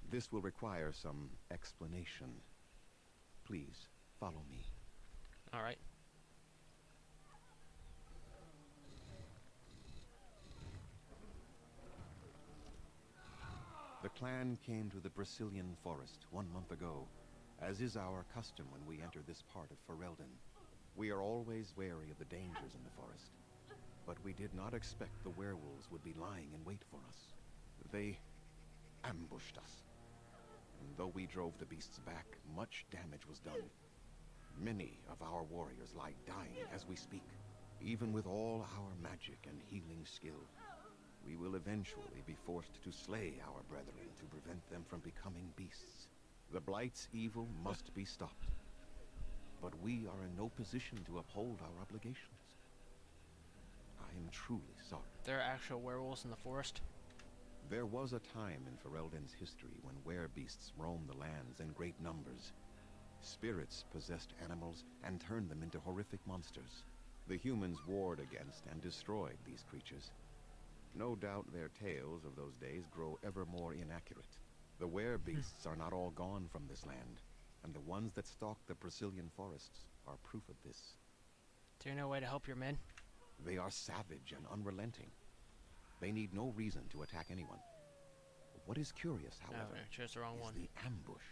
This will require some explanation. Please, follow me. All right. The clan came to the Brazilian forest 1 month ago, as is our custom when we enter this part of Ferelden. We are always wary of the dangers in the forest, but we did not expect the werewolves would be lying in wait for us. They ambushed us. And though we drove the beasts back, much damage was done. Many of our warriors lie dying as we speak, even with all our magic and healing skill. we will eventually be forced to slay our brethren to prevent them from becoming beasts. The Blight's evil must be stopped. But we are in no position to uphold our obligations. I am truly sorry. There are actual werewolves in the forest? There was a time in Ferelden's history when werebeasts roamed the lands in great numbers. Spirits possessed animals and turned them into horrific monsters. The humans warred against and destroyed these creatures. No doubt their tales of those days grow ever more inaccurate. The werebeasts are not all gone from this land, and the ones that stalk the Brazilian forests are proof of this. Is there no way to help your men? They are savage and unrelenting. They need no reason to attack anyone. What is curious, however, chose the wrong is one. the ambush.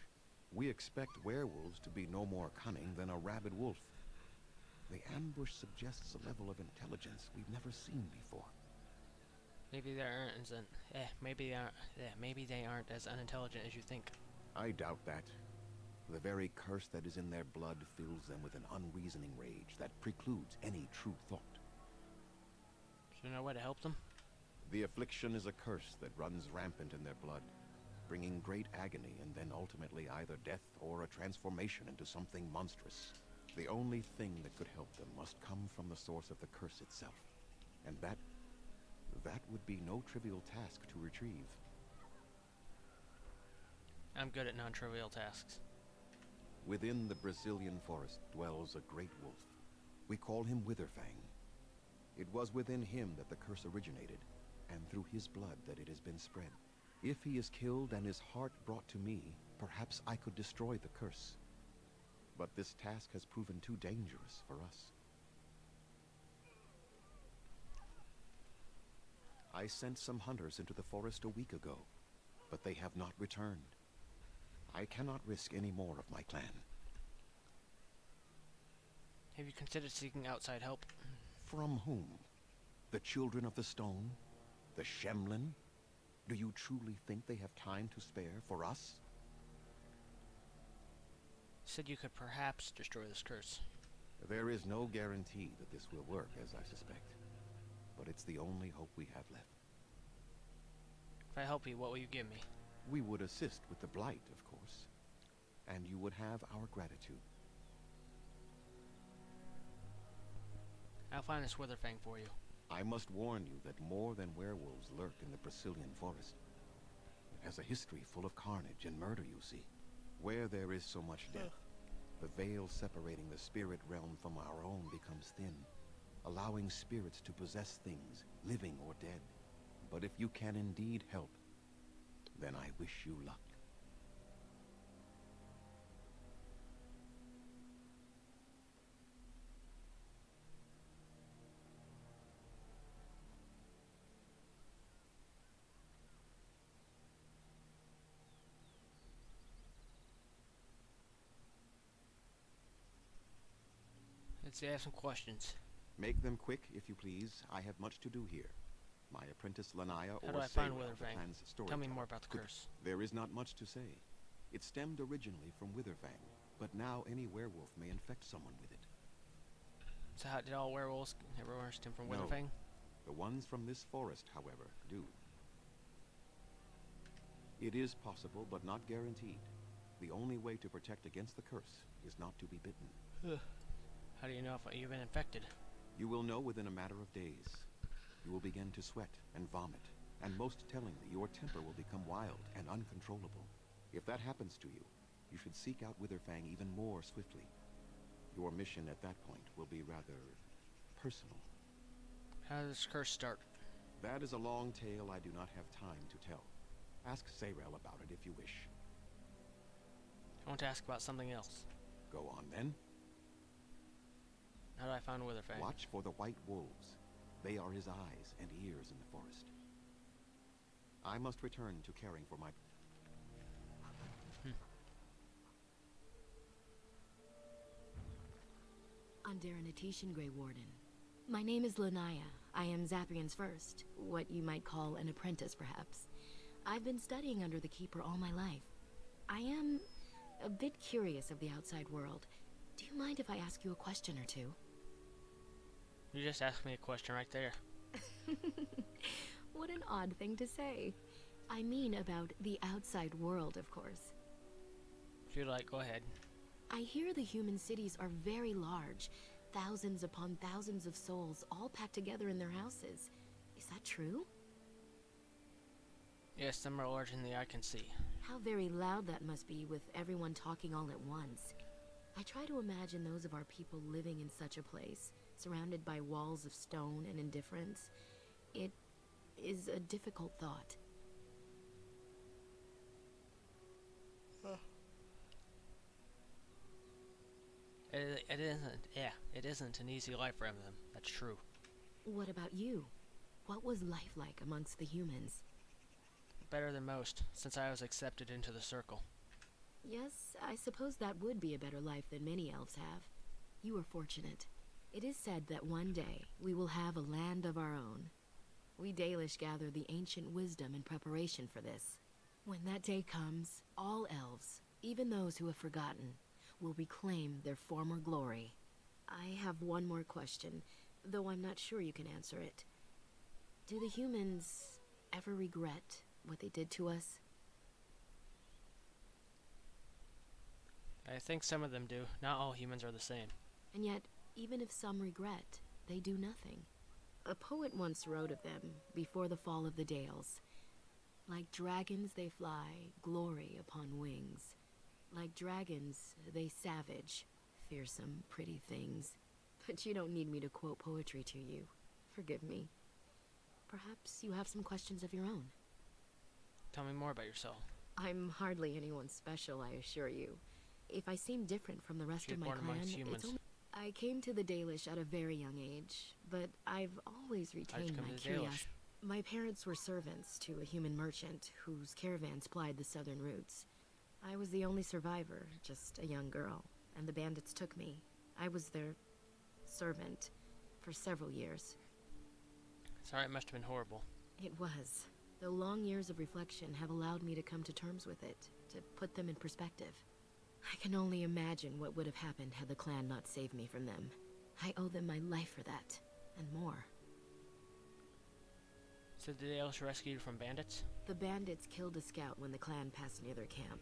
We expect werewolves to be no more cunning than a rabid wolf. The ambush suggests a level of intelligence we've never seen before. Maybe they aren't maybe they aren't as unintelligent as you think. I doubt that. The very curse that is in their blood fills them with an unreasoning rage that precludes any true thought. Is there no way to help them? The affliction is a curse that runs rampant in their blood, bringing great agony and then ultimately either death or a transformation into something monstrous. The only thing that could help them must come from the source of the curse itself, and that would be no trivial task to retrieve. I'm good at non-trivial tasks. Within the Brazilian forest dwells a great wolf. We call him Witherfang. It was within him that the curse originated, and through his blood that it has been spread. If he is killed and his heart brought to me, perhaps I could destroy the curse. But this task has proven too dangerous for us. I sent some hunters into the forest a week ago, but they have not returned. I cannot risk any more of my clan. Have you considered seeking outside help? From whom? The Children of the Stone? The Shemlin? Do you truly think they have time to spare for us? You said you could perhaps destroy this curse. There is no guarantee that this will work, as I suspect. But it's the only hope we have left. If I help you, what will you give me? We would assist with the Blight, of course. And you would have our gratitude. I'll find this Witherfang for you. I must warn you that more than werewolves lurk in the Brazilian forest. It has a history full of carnage and murder, you see. Where there is so much death, the veil separating the spirit realm from our own becomes thin, allowing spirits to possess things, living or dead. But if you can indeed help, then I wish you luck. Let's say I have some questions. Make them quick, if you please. I have much to do here. My apprentice Lanaya or How do I find Sarah, the Witherfang? clan's storyteller. Tell me more about the curse. There is not much to say. It stemmed originally from Witherfang, but now any werewolf may infect someone with it. So how did all werewolves ever stem from No. Witherfang? The ones from this forest, however, do. It is possible, but not guaranteed. The only way to protect against the curse is not to be bitten. How do you know if you've been infected? You will know within a matter of days. You will begin to sweat and vomit, and most tellingly, your temper will become wild and uncontrollable. If that happens to you, you should seek out Witherfang even more swiftly. Your mission at that point will be rather personal. How does this curse start? That is a long tale I do not have time to tell. Ask Sarel about it if you wish. I want to ask about something else. Go on then. How do I find Witherfang? Watch for the white wolves. They are his eyes and ears in the forest. I must return to caring for my... Andera Natishan, Grey Warden. My name is Lanaya. I am Zaprian's first, what you might call an apprentice, perhaps. I've been studying under the Keeper all my life. I am a bit curious of the outside world. Do you mind if I ask you a question or two? You just asked me a question right there. What an odd thing to say. I mean about the outside world, of course. If you'd like, go ahead. I hear the human cities are very large. Thousands upon thousands of souls all packed together in their houses. Is that true? Yes, some are larger than the eye can see. How very loud that must be with everyone talking all at once. I try to imagine those of our people living in such a place, surrounded by walls of stone and indifference. It is a difficult thought. It isn't an easy life for them. That's true. What about you? What was life like amongst the humans? Better than most, since I was accepted into the circle. Yes, I suppose that would be a better life than many elves have. You are fortunate. It is said that one day we will have a land of our own. We Dalish gather the ancient wisdom in preparation for this. When that day comes, all elves, even those who have forgotten, will reclaim their former glory. I have one more question, though I'm not sure you can answer it. Do the humans ever regret what they did to us? I think some of them do. Not all humans are the same. And yet, even if some regret, they do nothing. A poet once wrote of them, before the fall of the Dales. Like dragons they fly, glory upon wings. Like dragons, they savage, fearsome, pretty things. But you don't need me to quote poetry to you. Forgive me. Perhaps you have some questions of your own. Tell me more about yourself. I'm hardly anyone special, I assure you. If I seem different from the rest of my clan, it's only... I came to the Dalish at a very young age, but I've always retained my curiosity. My parents were servants to a human merchant whose caravans plied the southern routes. I was the only survivor, just a young girl, and the bandits took me. I was their servant for several years. Sorry, it must have been horrible. It was, though long years of reflection have allowed me to come to terms with it, to put them in perspective. I can only imagine what would have happened had the clan not saved me from them. I owe them my life for that, and more. So the Dalish rescued you from bandits? The bandits killed a scout when the clan passed near their camp.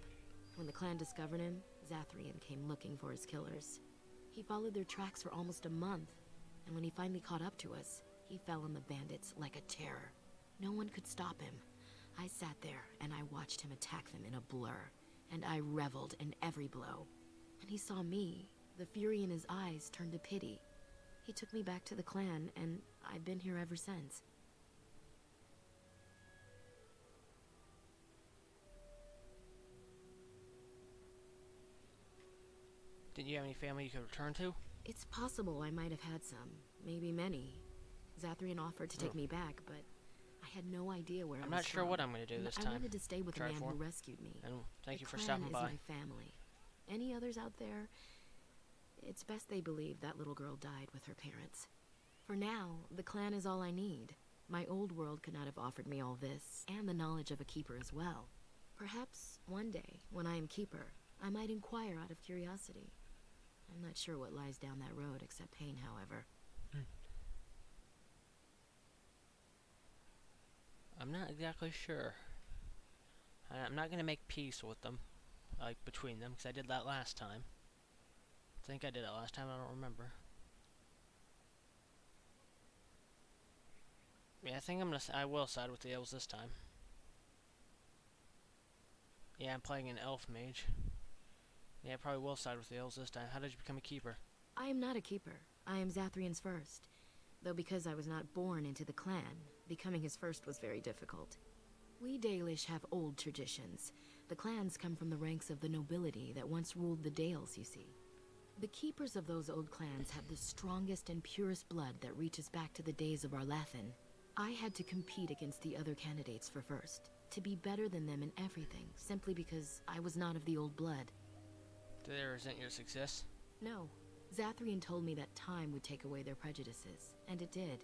When the clan discovered him, Zathrian came looking for his killers. He followed their tracks for almost a month, and when he finally caught up to us, he fell on the bandits like a terror. No one could stop him. I sat there, and I watched him attack them in a blur, and I reveled in every blow. When he saw me, the fury in his eyes turned to pity. He took me back to the clan, and I've been here ever since. Didn't you have any family you could return to? It's possible I might have had some, maybe many. Zathrian offered to take me back, but I had no idea where I was I'm not sure from. what I'm going to do this time. I wanted to stay with the man who rescued me. And thank you for The stopping clan by. is my family. Any others out there? It's best they believe that little girl died with her parents. For now, the clan is all I need. My old world could not have offered me all this, and the knowledge of a keeper as well. Perhaps one day, when I am keeper, I might inquire out of curiosity. I'm not sure what lies down that road except pain, however. I'm not exactly sure. I'm not going to make peace with them, like between them, because I did that last time. I think I did it last time, I don't remember. Yeah, I think I will side with the elves this time. Yeah, I'm playing an elf mage. Yeah, I probably will side with the elves this time. How did you become a keeper? I am not a keeper. I am Zathrian's first. Though because I was not born into the clan, becoming his first was very difficult. We Dalish have old traditions. The clans come from the ranks of the nobility that once ruled the Dales, you see. The keepers of those old clans have the strongest and purest blood that reaches back to the days of Arlathan. I had to compete against the other candidates for first, to be better than them in everything, simply because I was not of the old blood. Do they resent your success? No. Zathrian told me that time would take away their prejudices, and it did.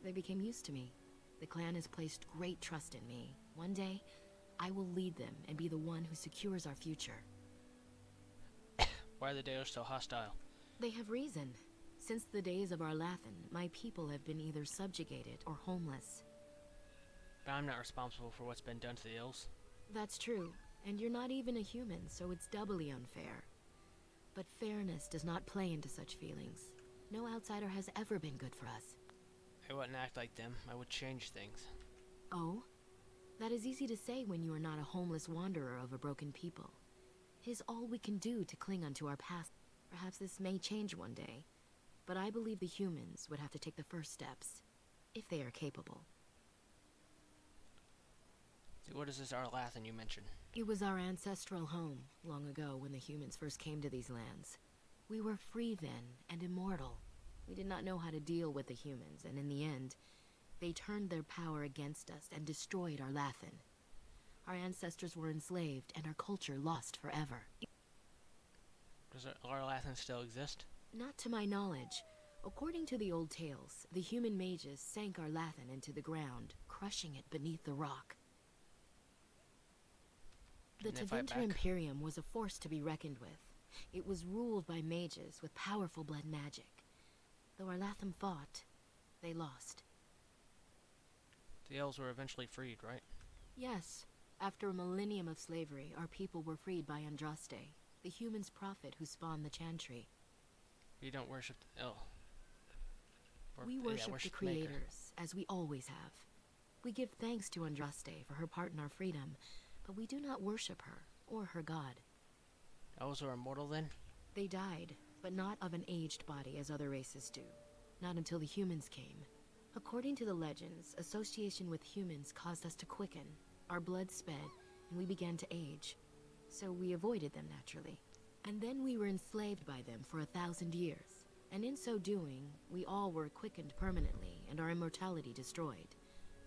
They became used to me. The clan has placed great trust in me. One day, I will lead them and be the one who secures our future. Why are the Dalish so hostile? They have reason. Since the days of Arlathan, my people have been either subjugated or homeless. But I'm not responsible for what's been done to the Ills. That's true, and you're not even a human, so it's doubly unfair. But fairness does not play into such feelings. No outsider has ever been good for us. I wouldn't act like them. I would change things. Oh? That is easy to say when you are not a homeless wanderer of a broken people. It is all we can do to cling onto our past. Perhaps this may change one day, but I believe the humans would have to take the first steps, if they are capable. What is this Arlathan you mentioned? It was our ancestral home, long ago when the humans first came to these lands. We were free then, and immortal. We did not know how to deal with the humans, and in the end, they turned their power against us and destroyed Arlathan. Our ancestors were enslaved, and our culture lost forever. Does Arlathan still exist? Not to my knowledge. According to the old tales, the human mages sank Arlathan into the ground, crushing it beneath the rock. The Tevinter Imperium was a force to be reckoned with. It was ruled by mages with powerful blood magic. Though Arlathan fought, they lost. The elves were eventually freed, right? Yes. After a millennium of slavery, our people were freed by Andraste, the human's prophet who spawned the Chantry. You don't worship the Ill. We worship the creators, as we always have. We give thanks to Andraste for her part in our freedom, but we do not worship her, or her god. Elves are immortal then? They died, but not of an aged body as other races do. Not until the humans came. According to the legends, association with humans caused us to quicken. Our blood sped, and we began to age. So we avoided them naturally. And then we were enslaved by them for 1,000 years. And in so doing, we all were quickened permanently, and our immortality destroyed.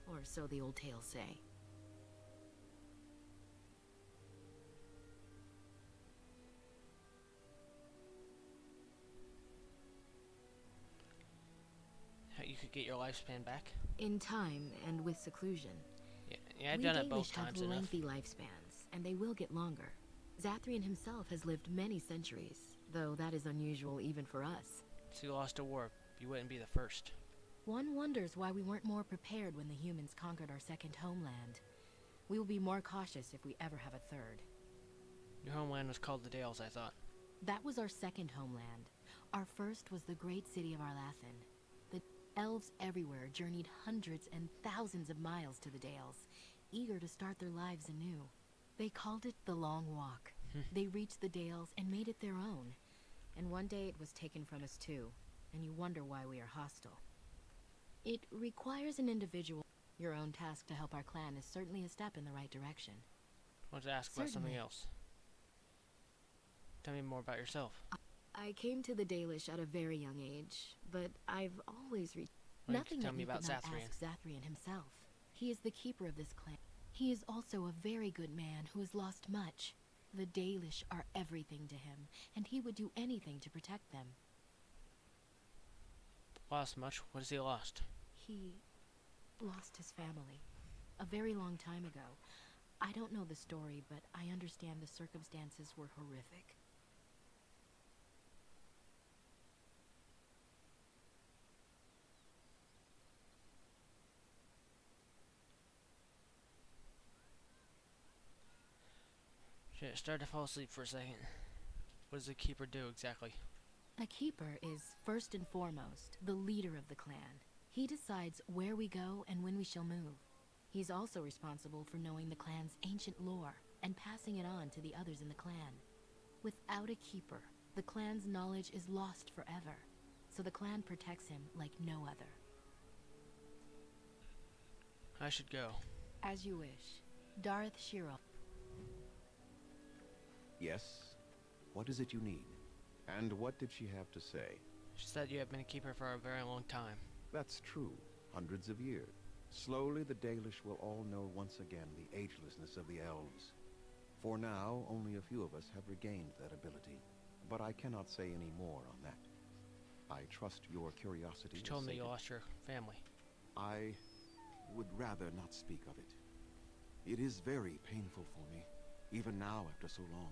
Or so the old tales say. You could get your lifespan back? In time, and with seclusion. Yeah, I've done it both times have enough. lengthy lifespans, and they will get longer. Zathrian himself has lived many centuries, though that is unusual even for us. So you lost a war. You wouldn't be the first. One wonders why we weren't more prepared when the humans conquered our second homeland. We will be more cautious if we ever have a third. Your homeland was called the Dales, I thought. That was our second homeland. Our first was the great city of Arlathan. The elves everywhere journeyed hundreds and thousands of miles to the Dales, eager to start their lives anew. They called it the Long Walk. They reached the Dales and made it their own. And one day it was taken from us too, and you wonder why we are hostile. It requires an individual. Your own task to help our clan is certainly a step in the right direction. I want to ask about something else. Tell me more about yourself. I came to the Dalish at a very young age, but I've always reached nothing tell that me you about could not Zathrian. ask Zathrian himself. He is the keeper of this clan. He is also a very good man who has lost much. The Dalish are everything to him, and he would do anything to protect them. Lost much? What has he lost? He lost his family a very long time ago. I don't know the story, but I understand the circumstances were horrific. Shit, I started to fall asleep for a second. What does the Keeper do exactly? A keeper is, first and foremost, the leader of the clan. He decides where we go and when we shall move. He's also responsible for knowing the clan's ancient lore and passing it on to the others in the clan. Without a keeper, the clan's knowledge is lost forever, so the clan protects him like no other. I should go. As you wish. Dareth Shiro. Yes? What is it you need? And what did she have to say? She said you have been a keeper for a very long time. That's true. Hundreds of years. Slowly the Dalish will all know once again the agelessness of the elves. For now, only a few of us have regained that ability. But I cannot say any more on that. I trust your curiosity. She told me you lost your family. I would rather not speak of it. It is very painful for me, even now after so long.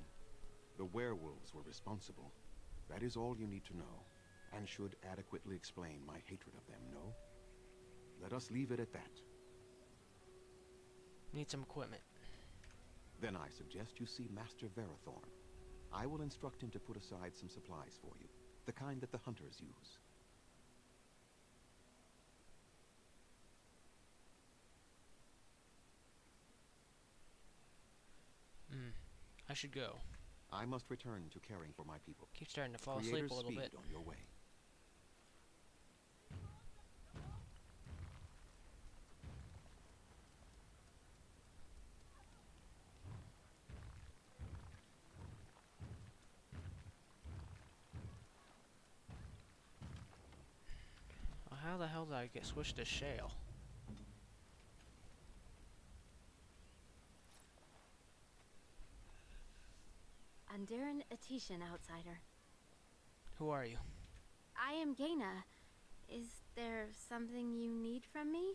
The werewolves were responsible. That is all you need to know, and should adequately explain my hatred of them, no? Let us leave it at that. Need some equipment. Then I suggest you see Master Verathorn. I will instruct him to put aside some supplies for you, the kind that the hunters use. I should go. I must return to caring for my people. Keep starting to fall Creator's asleep a little speed bit. on your way. Well, how the hell did I get switched to shale? Andiran Atishan, outsider. Who are you? I am Gaina. Is there something you need from me?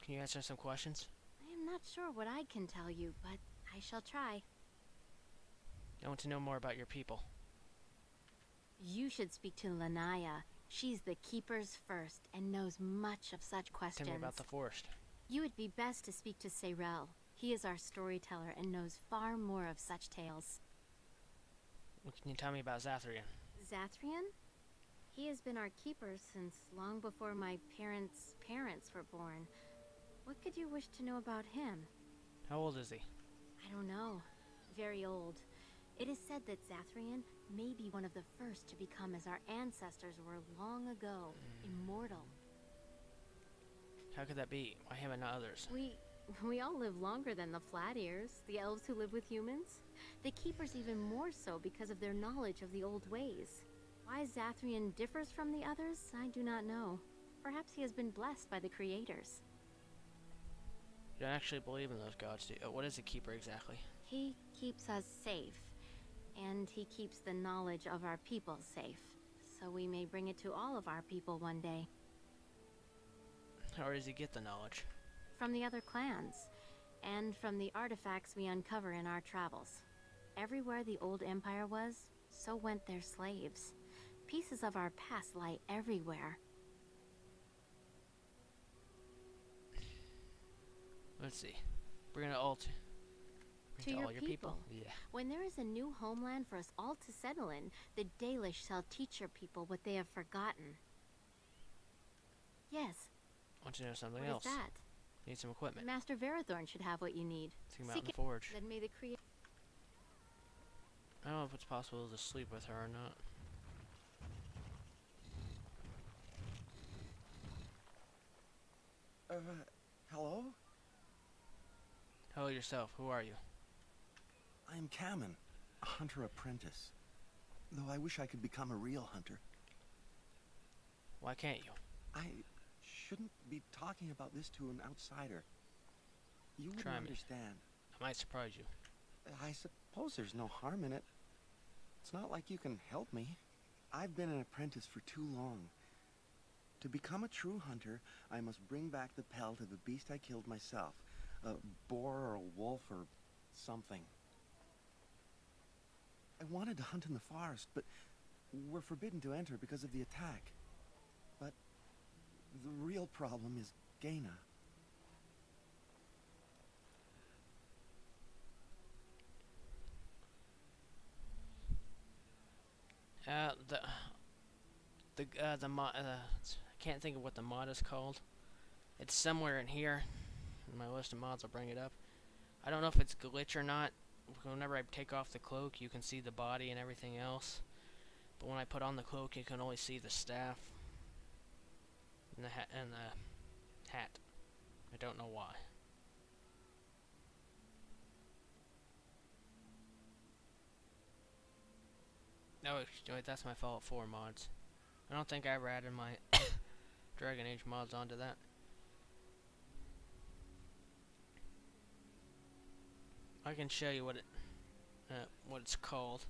Can you answer some questions? I am not sure what I can tell you, but I shall try. I want to know more about your people. You should speak to Lanaya. She's the Keeper's first and knows much of such questions. Tell me about the forest. You would be best to speak to Seyrel. He is our storyteller and knows far more of such tales. What can you tell me about Zathrian? Zathrian? He has been our keeper since long before my parents' parents were born. What could you wish to know about him? How old is he? I don't know. Very old. It is said that Zathrian may be one of the first to become as our ancestors were long ago, immortal. How could that be? Why him and not others? We all live longer than the Flat Ears, the elves who live with humans. The Keepers even more so because of their knowledge of the old ways. Why Zathrian differs from the others, I do not know. Perhaps he has been blessed by the Creators. You don't actually believe in those gods, do you? What is a keeper exactly? He keeps us safe, and he keeps the knowledge of our people safe, so we may bring it to all of our people one day. How does he get the knowledge? From the other clans, and from the artifacts we uncover in our travels. Everywhere the old empire was, so went their slaves. Pieces of our past lie everywhere. Let's see. Bring it all to... To your all your people. Yeah. When there is a new homeland for us all to settle in, the Dalish shall teach your people what they have forgotten. Yes. I want to know something What else. is that? Need some equipment. Master Verathorn should have what you need. Think about Seek in the it, forge. Then may the Creator... I don't know if it's possible to sleep with her or not. Hello? Hello yourself. Who are you? I am Kamen, a hunter apprentice. Though I wish I could become a real hunter. Why can't you? I shouldn't be talking about this to an outsider. You wouldn't Try me. understand. I might surprise you. I suppose there's no harm in it. It's not like you can help me. I've been an apprentice for too long. To become a true hunter, I must bring back the pelt of a beast I killed myself. A boar or a wolf or something. I wanted to hunt in the forest, but we're forbidden to enter because of the attack. But the real problem is Gaina. I can't think of what the mod is called. It's somewhere in here. In my list of mods, I'll bring it up. I don't know if it's glitch or not. Whenever I take off the cloak, you can see the body and everything else. But when I put on the cloak, you can only see the staff and the hat. I don't know why. No, wait, that's my Fallout 4 mods. I don't think I ever added my Dragon Age mods onto that. I can show you what it's called.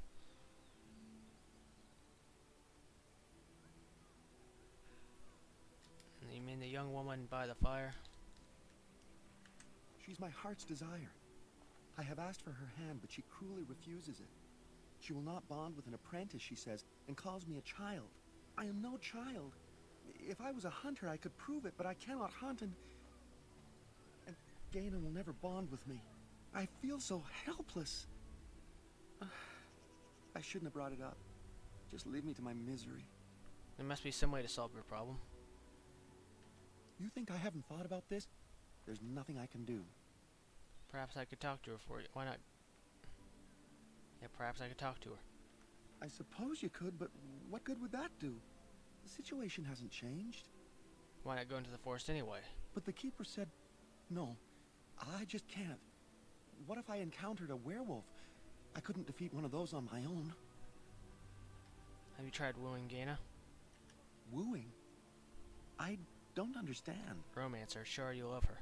You mean the young woman by the fire? She's my heart's desire. I have asked for her hand, but she cruelly refuses it. She will not bond with an apprentice, she says, and calls me a child. I am no child. If I was a hunter, I could prove it, but I cannot hunt, and Gaina will never bond with me. I feel so helpless. I shouldn't have brought it up. Just leave me to my misery. There must be some way to solve your problem. You think I haven't thought about this? There's nothing I can do. Perhaps I could talk to her for you. Why not? Yeah, perhaps I could talk to her. I suppose you could, but what good would that do? The situation hasn't changed. Why not go into the forest anyway? But the Keeper said, no, I just can't. What if I encountered a werewolf? I couldn't defeat one of those on my own. Have you tried wooing Gaina? Wooing? I don't understand. Romance her, show her you love her.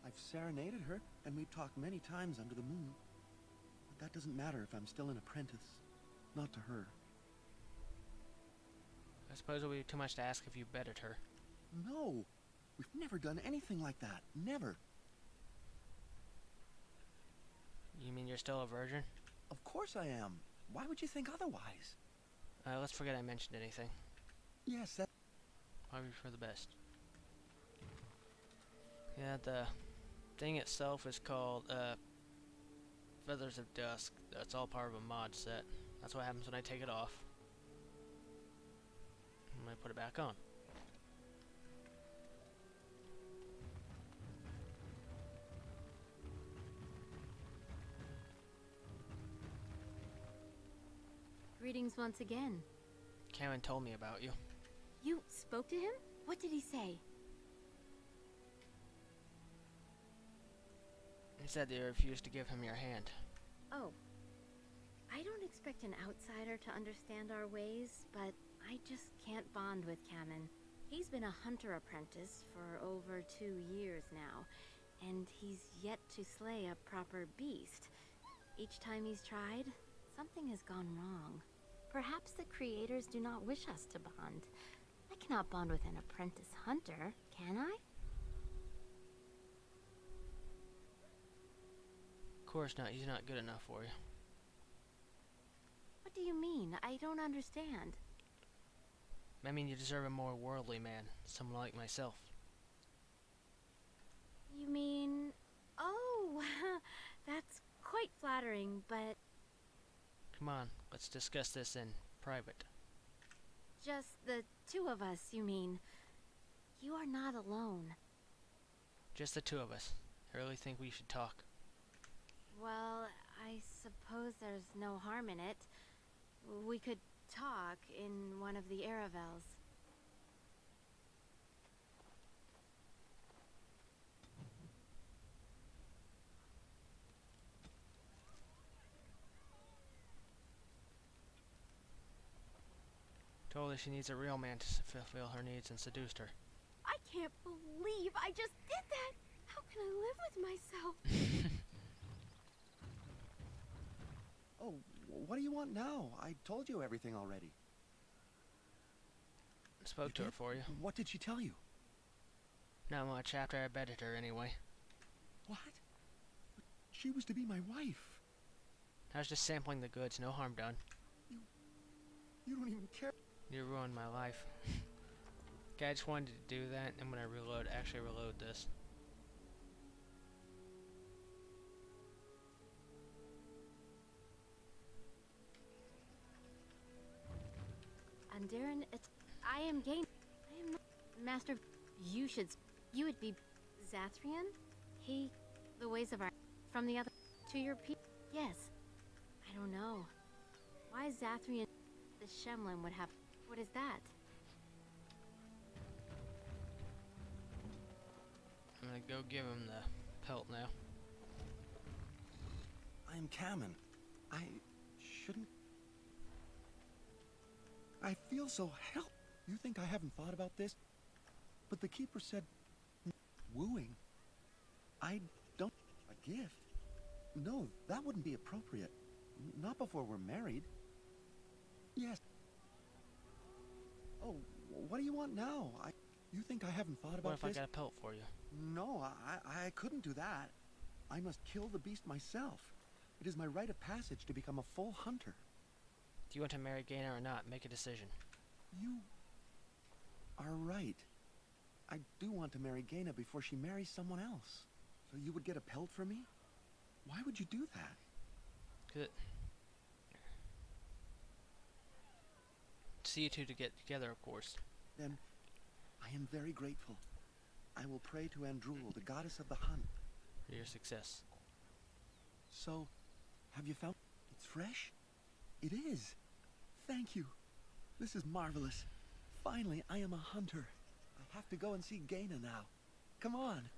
I've serenaded her, and we've talked many times under the moon. But that doesn't matter if I'm still an apprentice. Not to her. I suppose it would be too much to ask if you betted her. No! We've never done anything like that. Never. You mean you're still a virgin? Of course I am. Why would you think otherwise? Let's forget I mentioned anything. Yes, that... Probably for the best. Yeah, the thing itself is called, Feathers of Dusk. That's all part of a mod set. That's what happens when I take it off. I'm gonna put it back on. Greetings once again. Karen told me about you. You spoke to him? What did he say? He said that you refused to give him your hand. Oh. I don't expect an outsider to understand our ways, but I just can't bond with Kamen. He's been a hunter apprentice for over 2 years now, and he's yet to slay a proper beast. Each time he's tried, something has gone wrong. Perhaps the creators do not wish us to bond. I cannot bond with an apprentice hunter, can I? Of course not, he's not good enough for you. What do you mean? I don't understand. I mean, you deserve a more worldly man, someone like myself. You mean... Oh, that's quite flattering, but... Come on, let's discuss this in private. Just the two of us, you mean? You are not alone. Just the two of us. I really think we should talk. Well, I suppose there's no harm in it. We could talk in one of the Aravels. Told her she needs a real man to fulfill her needs and seduced her. I can't believe I just did that! How can I live with myself? Oh, what do you want now? I told you everything already. Spoke to her for you. What did she tell you? Not much, after I betted her anyway. What? She was to be my wife. I was just sampling the goods, no harm done. You don't even care. You ruined my life. Okay, I just wanted to do that, and when I actually reload this. Andarin, I am Gain. I am not Master. You would be Zathrian? The ways of our... From the other... To your people? Yes. I don't know. Why Zathrian... The Shemlin would have... What is that? I'm gonna go give him the pelt now. I am Kamen. I shouldn't... I feel so help. You think I haven't thought about this? But the Keeper said... Wooing? I don't... A gift? No, that wouldn't be appropriate. Not before we're married. Yes. Oh, what do you want now? You think I haven't thought about this? What if I got a pelt for you? No, I couldn't do that. I must kill the beast myself. It is my rite of passage to become a full hunter. Do you want to marry Gaina or not? Make a decision. You are right. I do want to marry Gaina before she marries someone else. So you would get a pelt for me? Why would you do that? Good. See you two to get together, of course. Then, I am very grateful. I will pray to Andrul, the goddess of the hunt. For your success. So, have you found... It's fresh? It is. Thank you. This is marvelous. Finally, I am a hunter. I have to go and see Gaina now. Come on.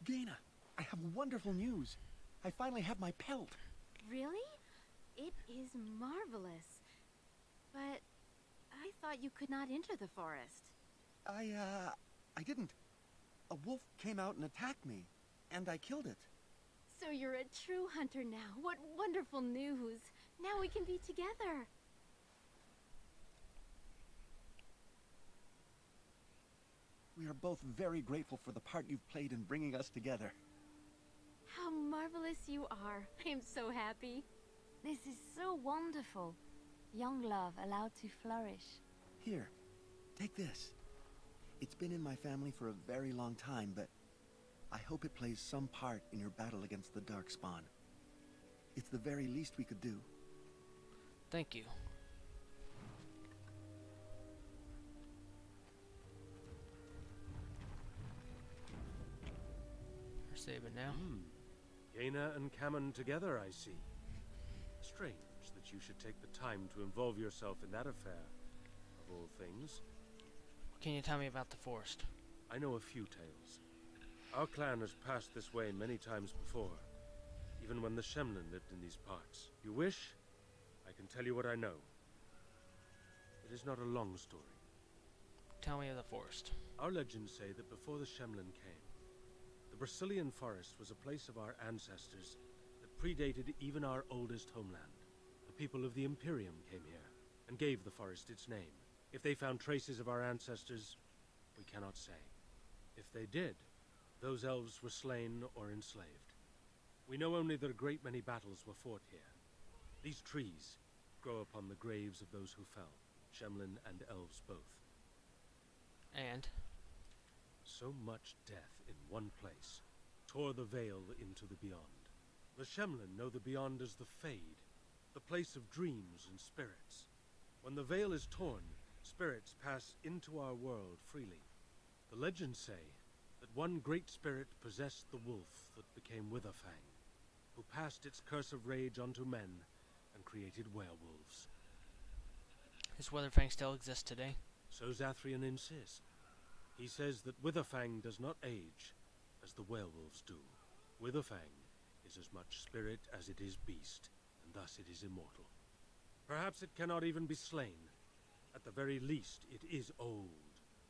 Gaina, I have wonderful news. I finally have my pelt. Really? It is marvelous. But I thought you could not enter the forest. I didn't. A wolf came out and attacked me, and I killed it. So you're a true hunter now. What wonderful news. Now we can be together. We are both very grateful for the part you've played in bringing us together. How marvelous you are. I am so happy. This is so wonderful. Young love allowed to flourish. Here, take this. It's been in my family for a very long time, but I hope it plays some part in your battle against the Darkspawn. It's the very least we could do. Thank you. We're saving now. Gaina and Cammon together, I see. Strange that you should take the time to involve yourself in that affair, of all things. Can you tell me about the forest? I know a few tales. Our clan has passed this way many times before, even when the Shemlin lived in these parts. You wish, I can tell you what I know. It is not a long story. Tell me of the forest. Our legends say that before the Shemlin came, the Brazilian forest was a place of our ancestors that predated even our oldest homeland. The people of the Imperium came here and gave the forest its name. If they found traces of our ancestors, we cannot say. If they did, those elves were slain or enslaved. We know only that a great many battles were fought here. These trees grow upon the graves of those who fell, Shemlin and elves both. And? So much death in one place tore the veil into the beyond. The Shemlin know the beyond as the Fade, the place of dreams and spirits. When the veil is torn, spirits pass into our world freely. The legends say that one great spirit possessed the wolf that became Witherfang, who passed its curse of rage onto men and created werewolves. Does Witherfang still exist today? So Zathrian insists. He says that Witherfang does not age as the werewolves do. Witherfang is as much spirit as it is beast, and thus it is immortal. Perhaps it cannot even be slain. At the very least, it is old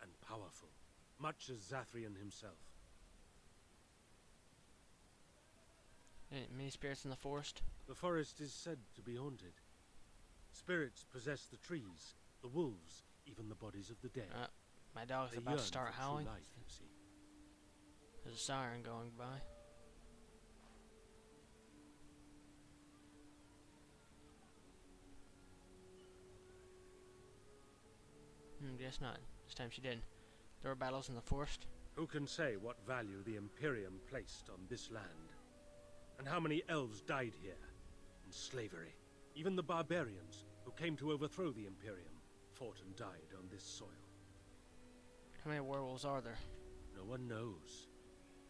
and powerful, much as Zathrian himself. Many spirits in the forest? The forest is said to be haunted. Spirits possess the trees, the wolves, even the bodies of the dead. My dog's They about to yearn start for true howling. life, you see. There's a siren going by. Guess not. This time she didn't. There were battles in the forest? Who can say what value the Imperium placed on this land? And how many elves died here in slavery? Even the barbarians who came to overthrow the Imperium fought and died on this soil. How many werewolves are there? No one knows.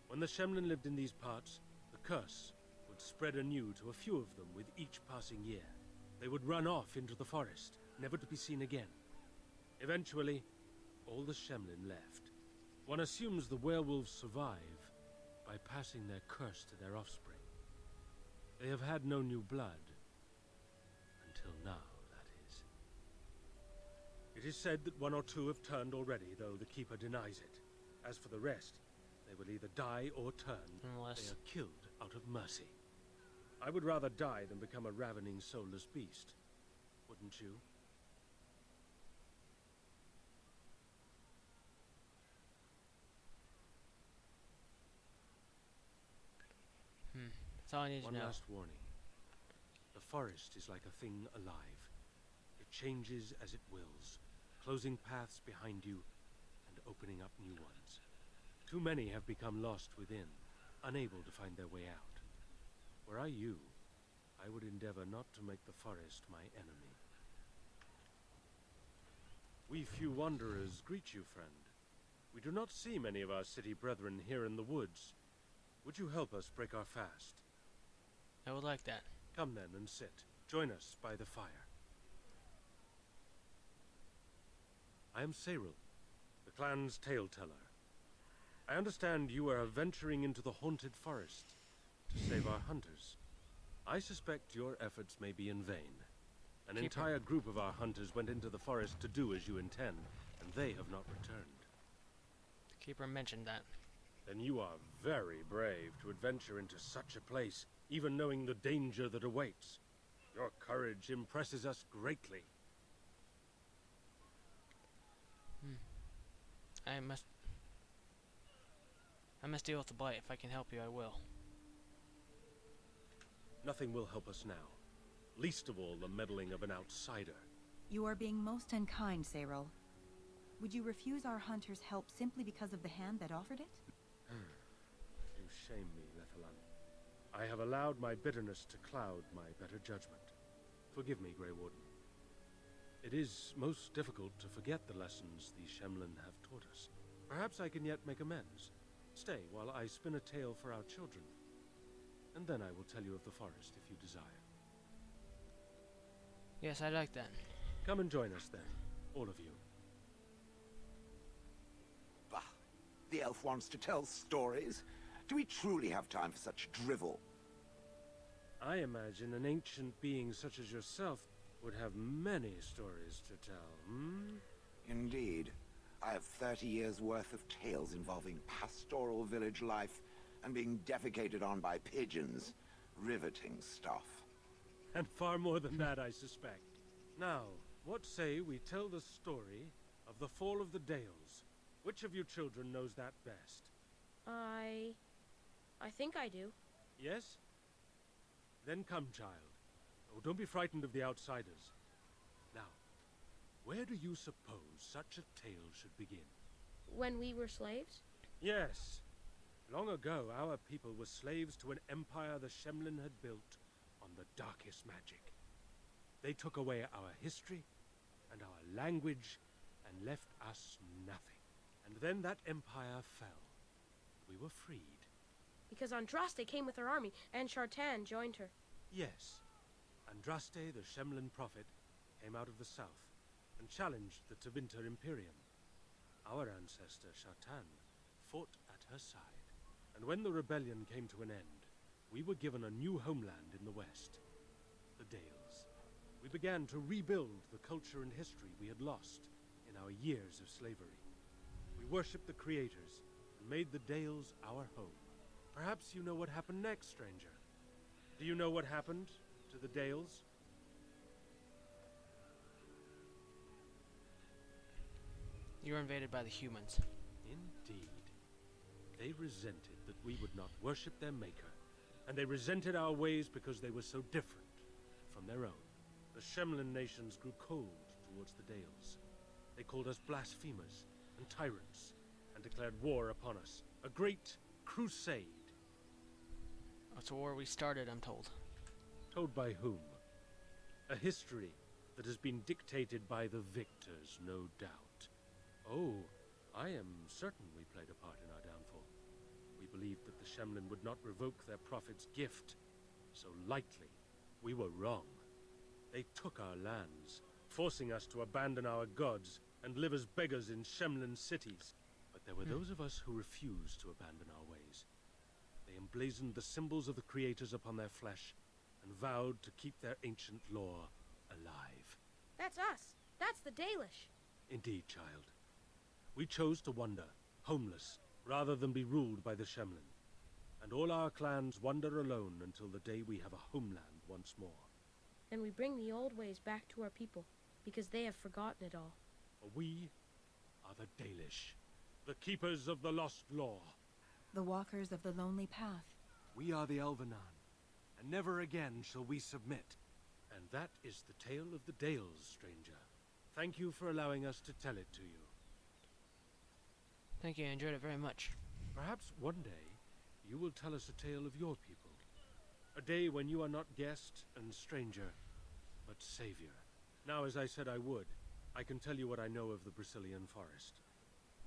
When the Shemlin lived in these parts, the curse would spread anew to a few of them with each passing year. They would run off into the forest, never to be seen again. Eventually, all the Shemlin left. One assumes the werewolves survive by passing their curse to their offspring. They have had no new blood. Until now, that is. It is said that one or two have turned already, though the Keeper denies it. As for the rest, they will either die or turn. Unless they are killed out of mercy. I would rather die than become a ravening, soulless beast. Wouldn't you? That's all I need to One know. last warning. The forest is like a thing alive. It changes as it wills, closing paths behind you and opening up new ones. Too many have become lost within, unable to find their way out. Were I you, I would endeavor not to make the forest my enemy. We few wanderers greet you, friend. We do not see many of our city brethren here in the woods. Would you help us break our fast? I would like that. Come then and sit. Join us by the fire. I am Cyril, the clan's tale-teller. I understand you are venturing into the haunted forest to save our hunters. I suspect your efforts may be in vain. An entire group of our hunters went into the forest to do as you intend, and they have not returned. The Keeper mentioned that. Then you are very brave to adventure into such a place, even knowing the danger that awaits. Your courage impresses us greatly. I must deal with the blight. If I can help you, I will. Nothing will help us now. Least of all, the meddling of an outsider. You are being most unkind, Cyril. Would you refuse our hunters' help simply because of the hand that offered it? You shame me, Lethalan. I have allowed my bitterness to cloud my better judgment. Forgive me, Grey Warden. It is most difficult to forget the lessons the Shemlin have taught us. Perhaps I can yet make amends. Stay while I spin a tale for our children. And then I will tell you of the forest if you desire. Yes, I'd like that. Come and join us then, all of you. Bah, the elf wants to tell stories. Do we truly have time for such drivel? I imagine an ancient being such as yourself would have many stories to tell, hmm? Indeed. I have 30 years' worth of tales involving pastoral village life and being defecated on by pigeons. Riveting stuff. And far more than that, I suspect. Now, what say we tell the story of the fall of the Dales? Which of you children knows that best? I think I do. Yes? Then come, child. Oh, don't be frightened of the outsiders. Now, where do you suppose such a tale should begin? When we were slaves? Yes. Long ago, our people were slaves to an empire the Shemlin had built on the darkest magic. They took away our history and our language and left us nothing. And then that empire fell. We were freed. Because Andraste came with her army, and Shartan joined her. Yes. Andraste, the Shemlin prophet, came out of the south and challenged the Tevinter Imperium. Our ancestor, Shartan, fought at her side. And when the rebellion came to an end, we were given a new homeland in the west, the Dales. We began to rebuild the culture and history we had lost in our years of slavery. We worshipped the creators and made the Dales our home. Perhaps you know what happened next, stranger. Do you know what happened to the Dales? You were invaded by the humans. Indeed. They resented that we would not worship their maker, and they resented our ways because they were so different from their own. The Shemlin nations grew cold towards the Dales. They called us blasphemers and tyrants, and declared war upon us. A great crusade. It's a war we started, I'm told. Told by whom? A history that has been dictated by the victors, no doubt. Oh, I am certain we played a part in our downfall. We believed that the Shemlin would not revoke their prophet's gift so lightly. We were wrong. They took our lands, forcing us to abandon our gods and live as beggars in Shemlin cities. But there were those of us who refused to abandon our ways. They emblazoned the symbols of the creators upon their flesh and vowed to keep their ancient lore alive. That's us. That's the Dalish. Indeed, child. We chose to wander, homeless, rather than be ruled by the Shemlin. And all our clans wander alone until the day we have a homeland once more. And we bring the old ways back to our people, because they have forgotten it all. For we are the Dalish, the keepers of the lost lore. The walkers of the lonely path. We are the Elvenan, and never again shall we submit. And that is the tale of the Dales, stranger. Thank you for allowing us to tell it to you. Thank you, I enjoyed it very much. Perhaps one day you will tell us a tale of your people. A day when you are not guest and stranger, but savior. Now, as I said I would, I can tell you what I know of the Brazilian forest.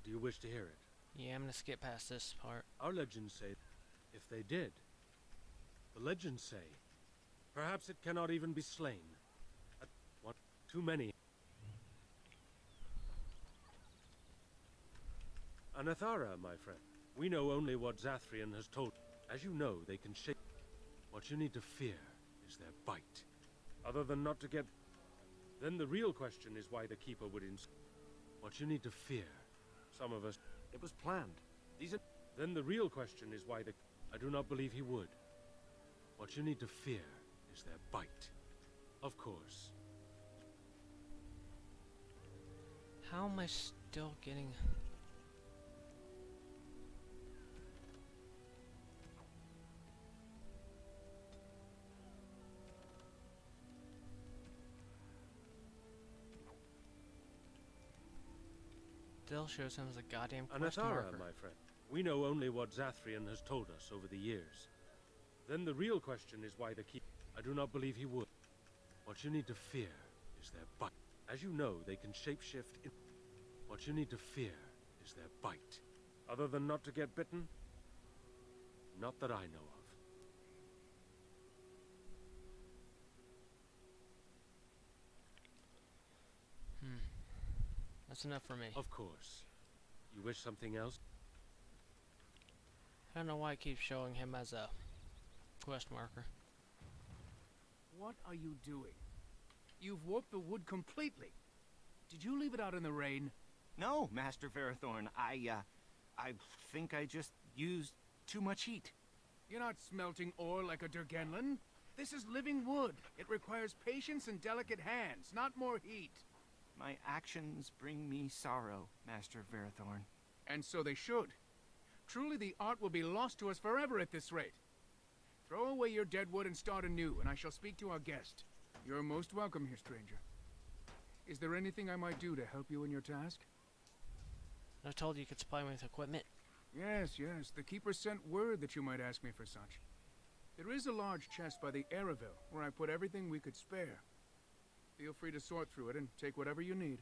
Do you wish to hear it? Yeah, I'm gonna skip past this part. Our legends say, if they did, the legends say, perhaps it cannot even be slain. What? Too many. Anathara, my friend. We know only what Zathrian has told. As you know, they can shape. What you need to fear is their bite. Other than not to get... Then the real question is why the Keeper would What you need to fear. Some of us... It was planned. These are... Then the real question is why the... I do not believe he would. What you need to fear is their bite. Of course. How am I still getting... Still shows him as a goddamn quest Anathara, marker. my friend. We know only what Zathrian has told us over the years. Then the real question is why the Keeper... I do not believe he would. What you need to fear is their bite. As you know, they can shapeshift in... What you need to fear is their bite. Other than not to get bitten? Not that I know of. That's enough for me. Of course. You wish something else? I don't know why it keeps showing him as a quest marker. What are you doing? You've warped the wood completely. Did you leave it out in the rain? No, Master Ferrothorn. I think I just used too much heat. You're not smelting ore like a Durgenlin. This is living wood. It requires patience and delicate hands, not more heat. My actions bring me sorrow, Master Ferrothorn. And so they should. Truly the art will be lost to us forever at this rate. Throw away your dead wood and start anew, and I shall speak to our guest. You're most welcome here, stranger. Is there anything I might do to help you in your task? I told you could supply me with equipment. Yes, yes. The Keeper sent word that you might ask me for such. There is a large chest by the Araville, where I put everything we could spare. Feel free to sort through it and take whatever you need.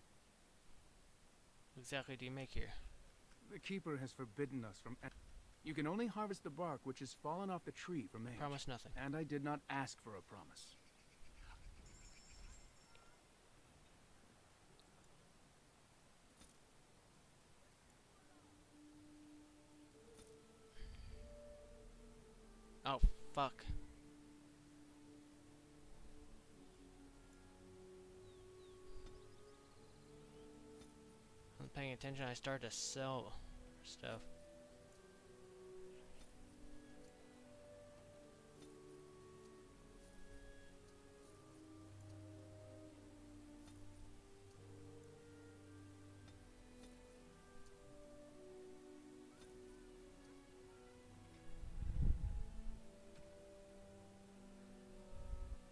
What exactly do you make here? The Keeper has forbidden us from... You can only harvest the bark which has fallen off the tree from age. Promise nothing. And I did not ask for a promise. Oh, fuck. I'm paying attention, I started to sell stuff.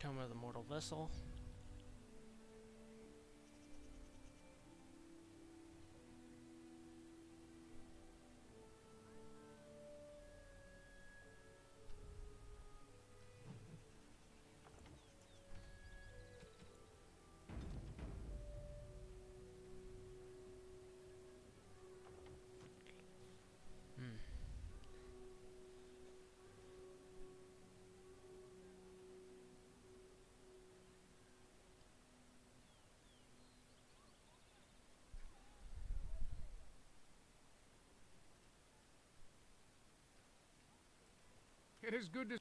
Tome of the Mortal Vessel. It is good to...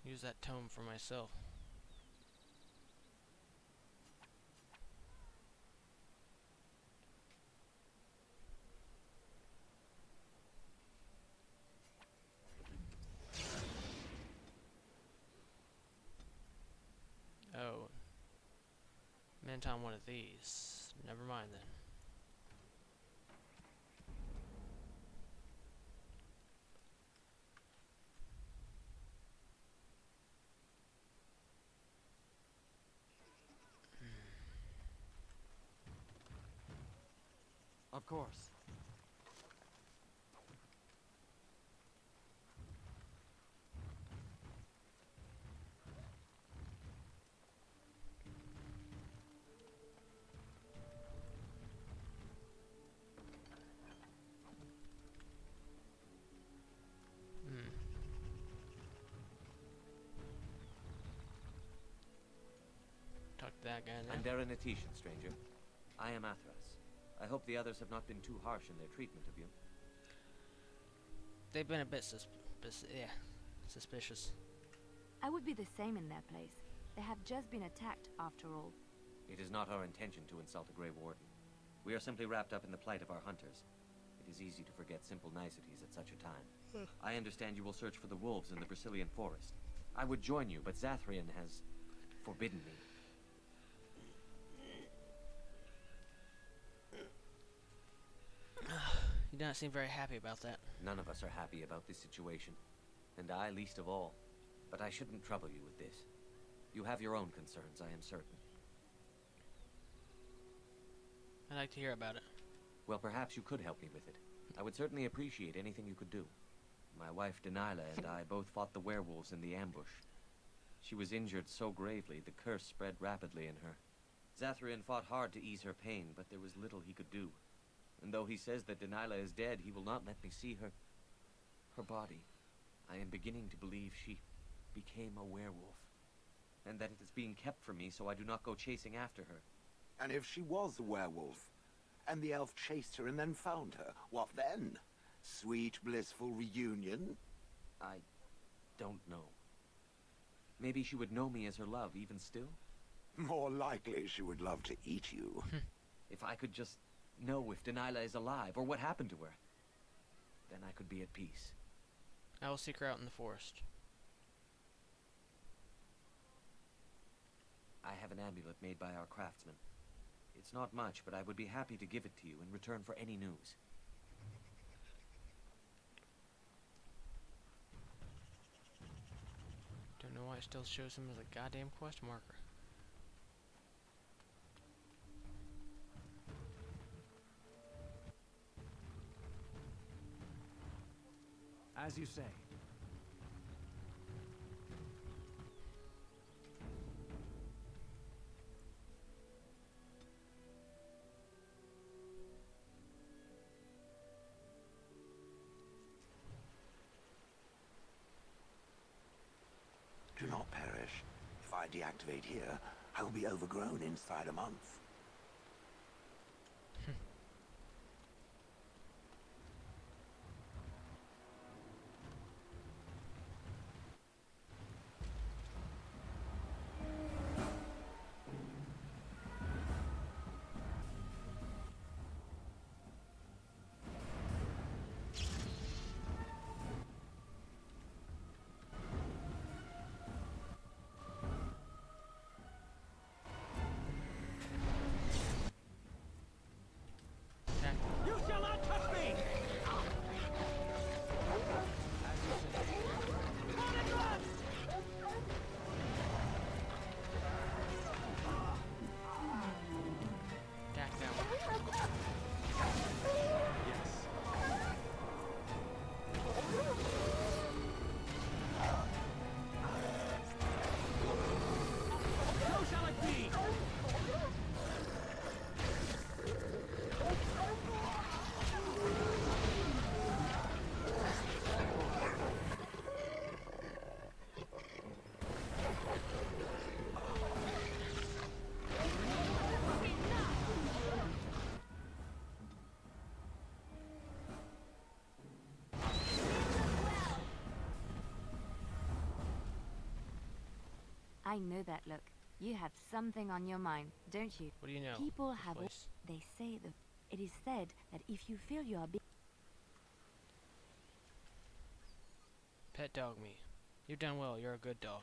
Use that tome for myself. Oh. Meant on one of these. Never mind then. Of course. Talk to that guy now. I'm Darren Etetian, stranger. I am Athras. I hope the others have not been too harsh in their treatment of you. They've been a bit suspicious. I would be the same in their place. They have just been attacked, after all. It is not our intention to insult a Grey Warden. We are simply wrapped up in the plight of our hunters. It is easy to forget simple niceties at such a time. I understand you will search for the wolves in the Brazilian forest. I would join you, but Zathrian has forbidden me. You don't seem very happy about that. None of us are happy about this situation, and I least of all. But I shouldn't trouble you with this. You have your own concerns, I am certain. I'd like to hear about it. Well, perhaps you could help me with it. I would certainly appreciate anything you could do. My wife, Denilah, and I both fought the werewolves in the ambush. She was injured so gravely, the curse spread rapidly in her. Zathrian fought hard to ease her pain, but there was little he could do. And though he says that Denilah is dead, he will not let me see her body. I am beginning to believe she became a werewolf, and that it is being kept from me so I do not go chasing after her. And if she was a werewolf, and the elf chased her and then found her, what then? Sweet, blissful reunion? I don't know. Maybe she would know me as her love, even still? More likely she would love to eat you. If I could just know if Denilah is alive, or what happened to her, then I could be at peace. I will seek her out in the forest. I have an amulet made by our craftsman. It's not much, but I would be happy to give it to you in return for any news. Don't know why it still shows him as a goddamn quest marker. As you say. Do not perish. If I deactivate here, I will be overgrown inside a month. You shall not touch me! Attack that one. So shall it be! I know that look. You have something on your mind, don't you? What do you know? People This have. place? They say that it is said that if you feel you are being. Pet dog me. You've done well. You're a good dog.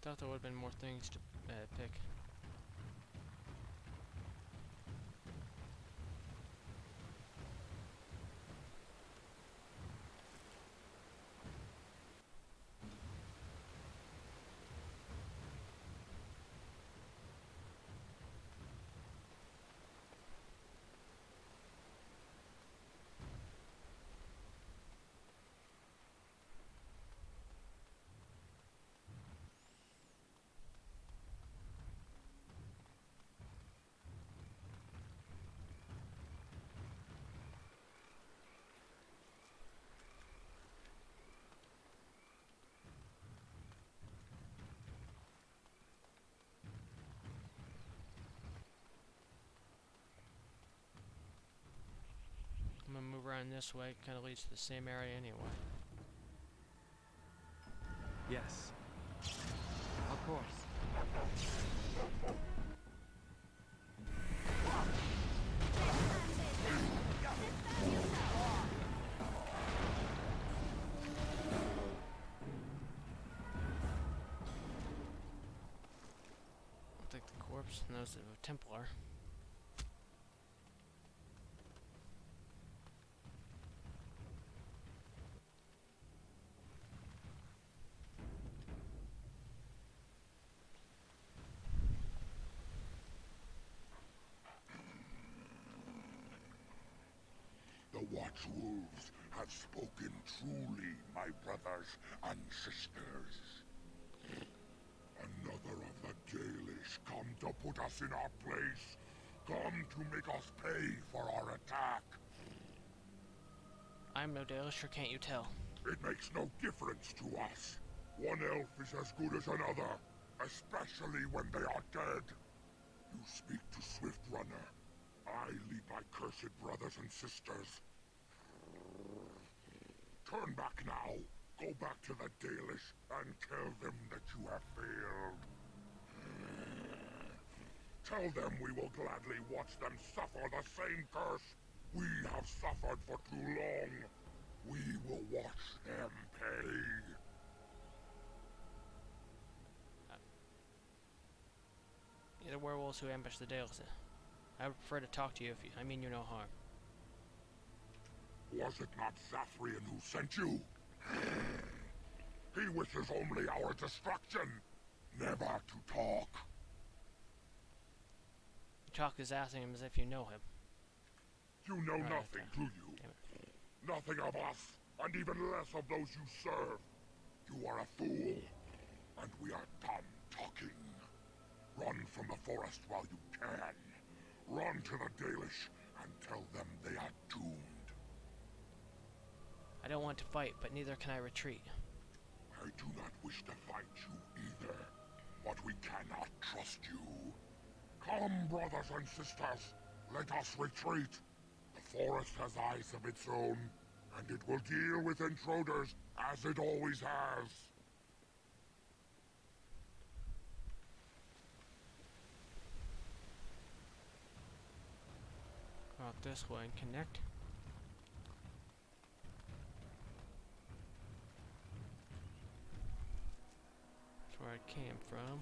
Thought there would have been more things to pick. Turn this way, kind of leads to the same area anyway. Yes. Of course. I think the corpse knows of a Templar. The Watchwolves have spoken truly, my brothers and sisters. Another of the Dalish come to put us in our place. Come to make us pay for our attack. I'm no Dalish, or can't you tell? It makes no difference to us. One elf is as good as another, especially when they are dead. You speak to Swift Runner. I lead my cursed brothers and sisters. Turn back now. Go back to the Dalish and tell them that you have failed. Tell them we will gladly watch them suffer the same curse we have suffered for too long. We will watch them pay. You're the werewolves who ambushed the Dales. I would prefer to talk to you if I mean you no harm. Was it not Zathrian who sent you? He wishes only our destruction, never to talk. You talk to Zathrian as if you know him. You know nothing, do you? Nothing of us, and even less of those you serve. You are a fool, and we are done talking. Run from the forest while you can. Run to the Dalish and tell them they are doomed. I don't want to fight, but neither can I retreat. I do not wish to fight you either, but we cannot trust you. Come, brothers and sisters, let us retreat. The forest has eyes of its own, and it will deal with intruders as it always has. Go out this way and connect. That's where I came from.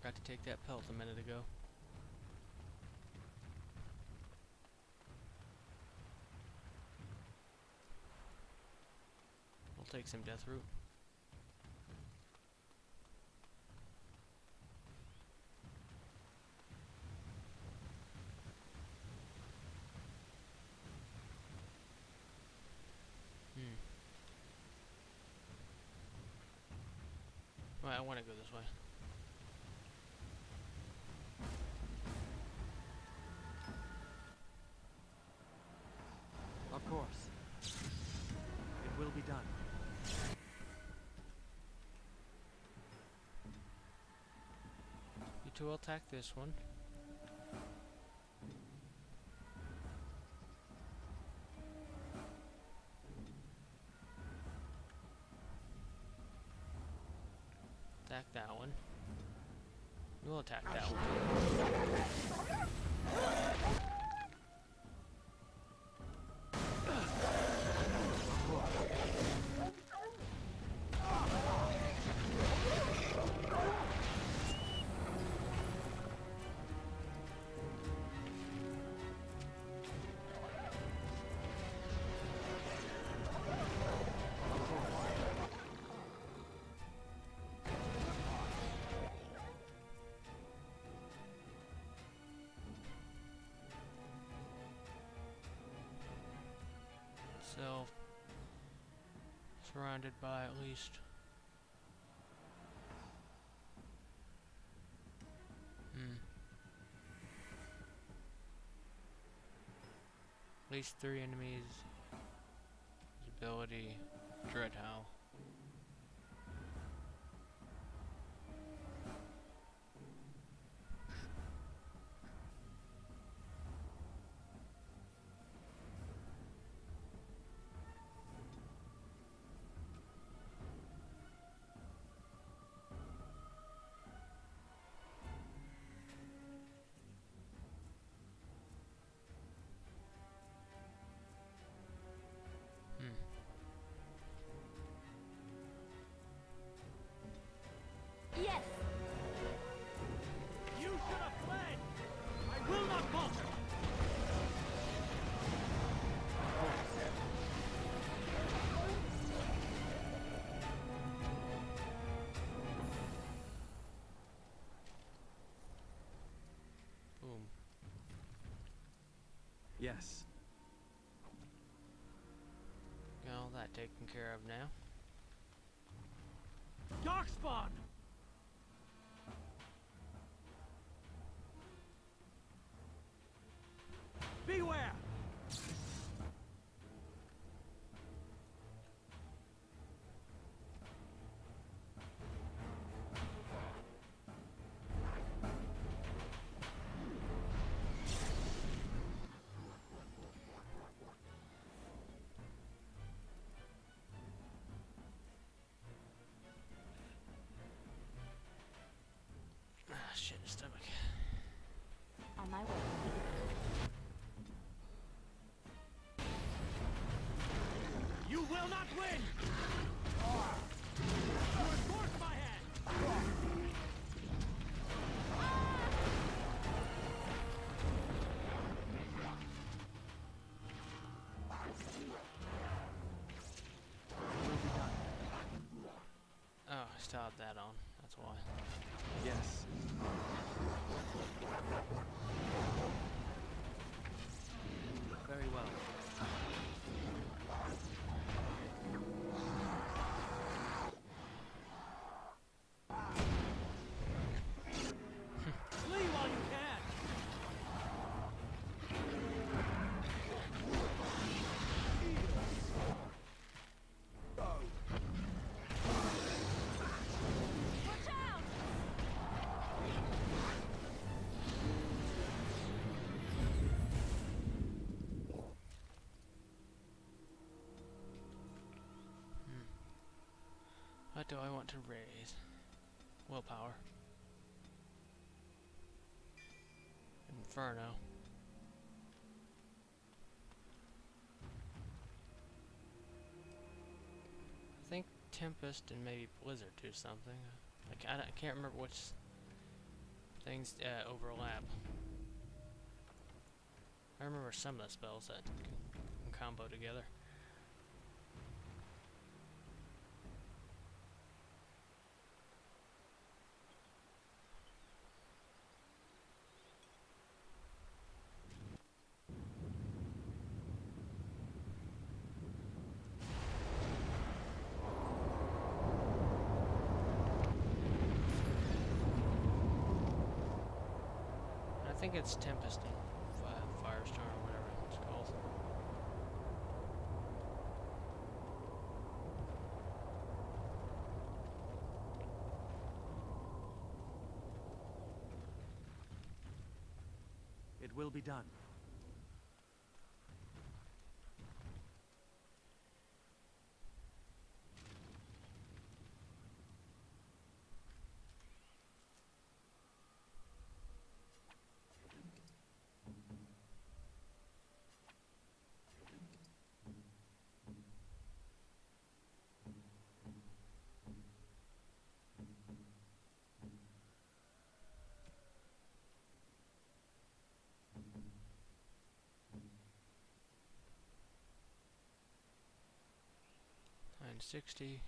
Forgot to take that pelt a minute ago. We'll take some death root. Well, I want to go this way. Of course. It will be done. You two will attack this one. Attack that one. We'll attack that one. So, surrounded by at least at least 3 enemies. There's a ability, Dreadhowl. Yes! You should have fled! I will not falter! Boom. Yes. Got all that taken care of now. Darkspawn! Beware! Ah, shit, stomach. On my way. You will not win! You have forced my hand! Oh, I still have that on. That's why. Yes. Very well. Flee while you can! Watch out! What do I want to raise? Willpower. Inferno. I think Tempest and maybe Blizzard do something. Like I can't remember which things overlap. I remember some of the spells that can combo together. I think it's Tempest and Firestorm or whatever it's called. It will be done. $960.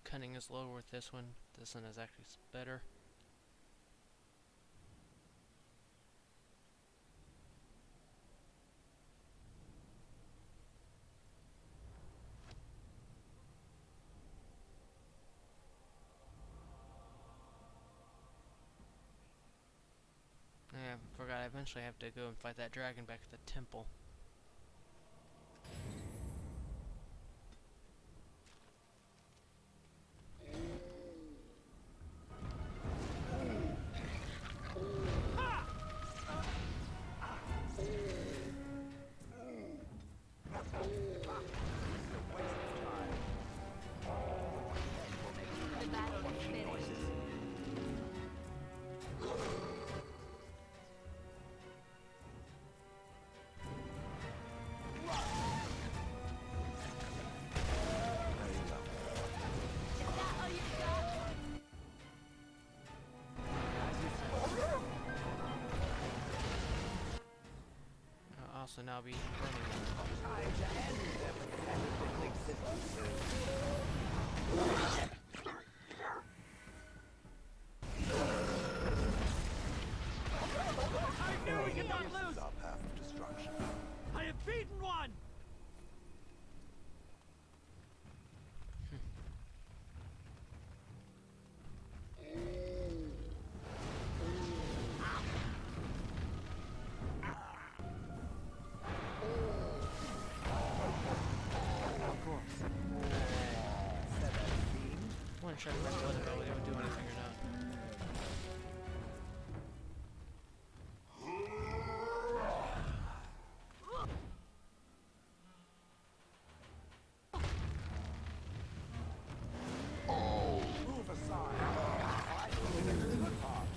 Cunning is lower with this one. This one is actually better. Yeah, I forgot. I eventually have to go and fight that dragon back at the temple. So now be permanent. Time to end their pathetic existence. I knew we could not lose! Our path of destruction. I have beaten one! I want to try to remember whether or not they would do anything or not. Move aside. I'm in the good part.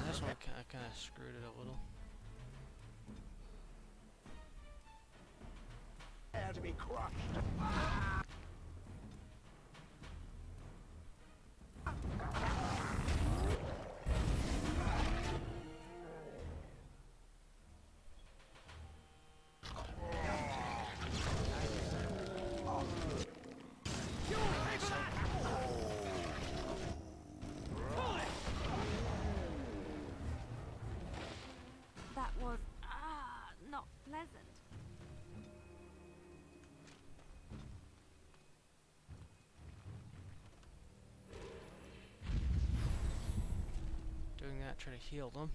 This one I kind of screwed it a little. Dare to be crushed. That was, not pleasant. Doing that, try to heal them.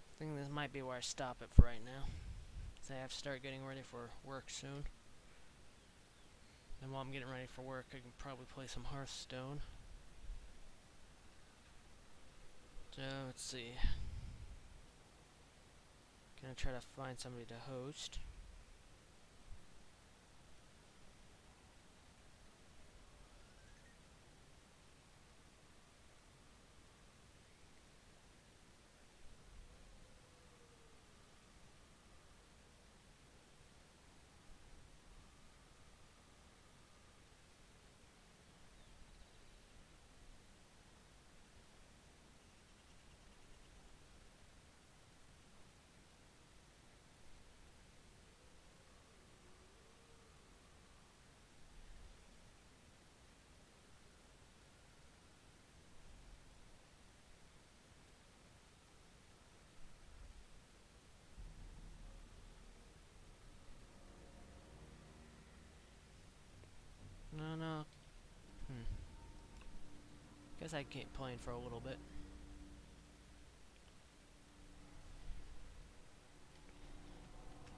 I think this might be where I stop it for right now. So I have to start getting ready for work soon. And while I'm getting ready for work, I can probably play some Hearthstone. So, let's see. Gonna try to find somebody to host. No. Guess I keep playing for a little bit.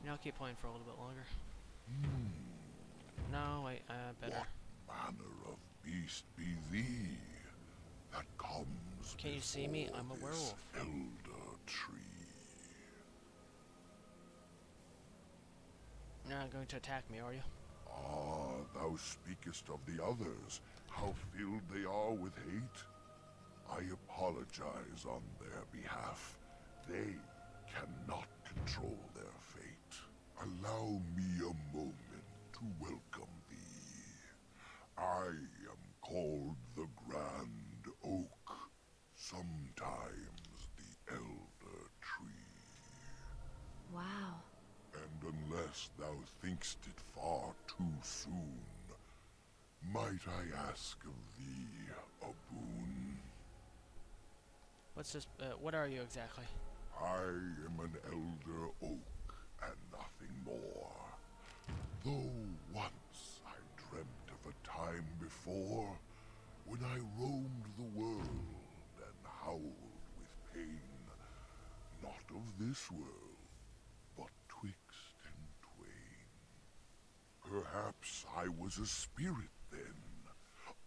I'll keep playing for a little bit longer. No, wait, better. What manner of beast be thee that comes? Can you see me? I'm a werewolf. Elder tree. You're not going to attack me, are you? Ah, thou speakest of the others, how filled they are with hate. I apologize on their behalf. They cannot control their fate. Allow me a moment to welcome thee. I am called the Grand Oak, sometimes the Elder Tree. Wow. And unless thou thinkst it far too soon, Might I ask of thee a boon? What's this? What are you exactly? I am an elder oak and nothing more. Though once I dreamt of a time before when I roamed the world and howled with pain, not of this world, but twixt and twain. Perhaps I was a spirit then,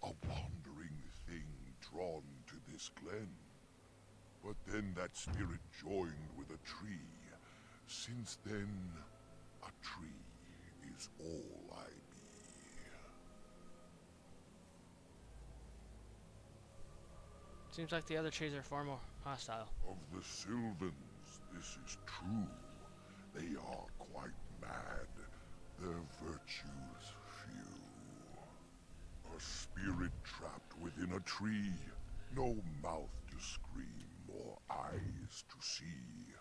a wandering thing drawn to this glen. But then that spirit joined with a tree. Since then, a tree is all I be. Seems like the other trees are far more hostile. Of the Sylvans, this is true. They are quite mad. Their virtues few. A spirit trapped within a tree. No mouth to scream or eyes to see.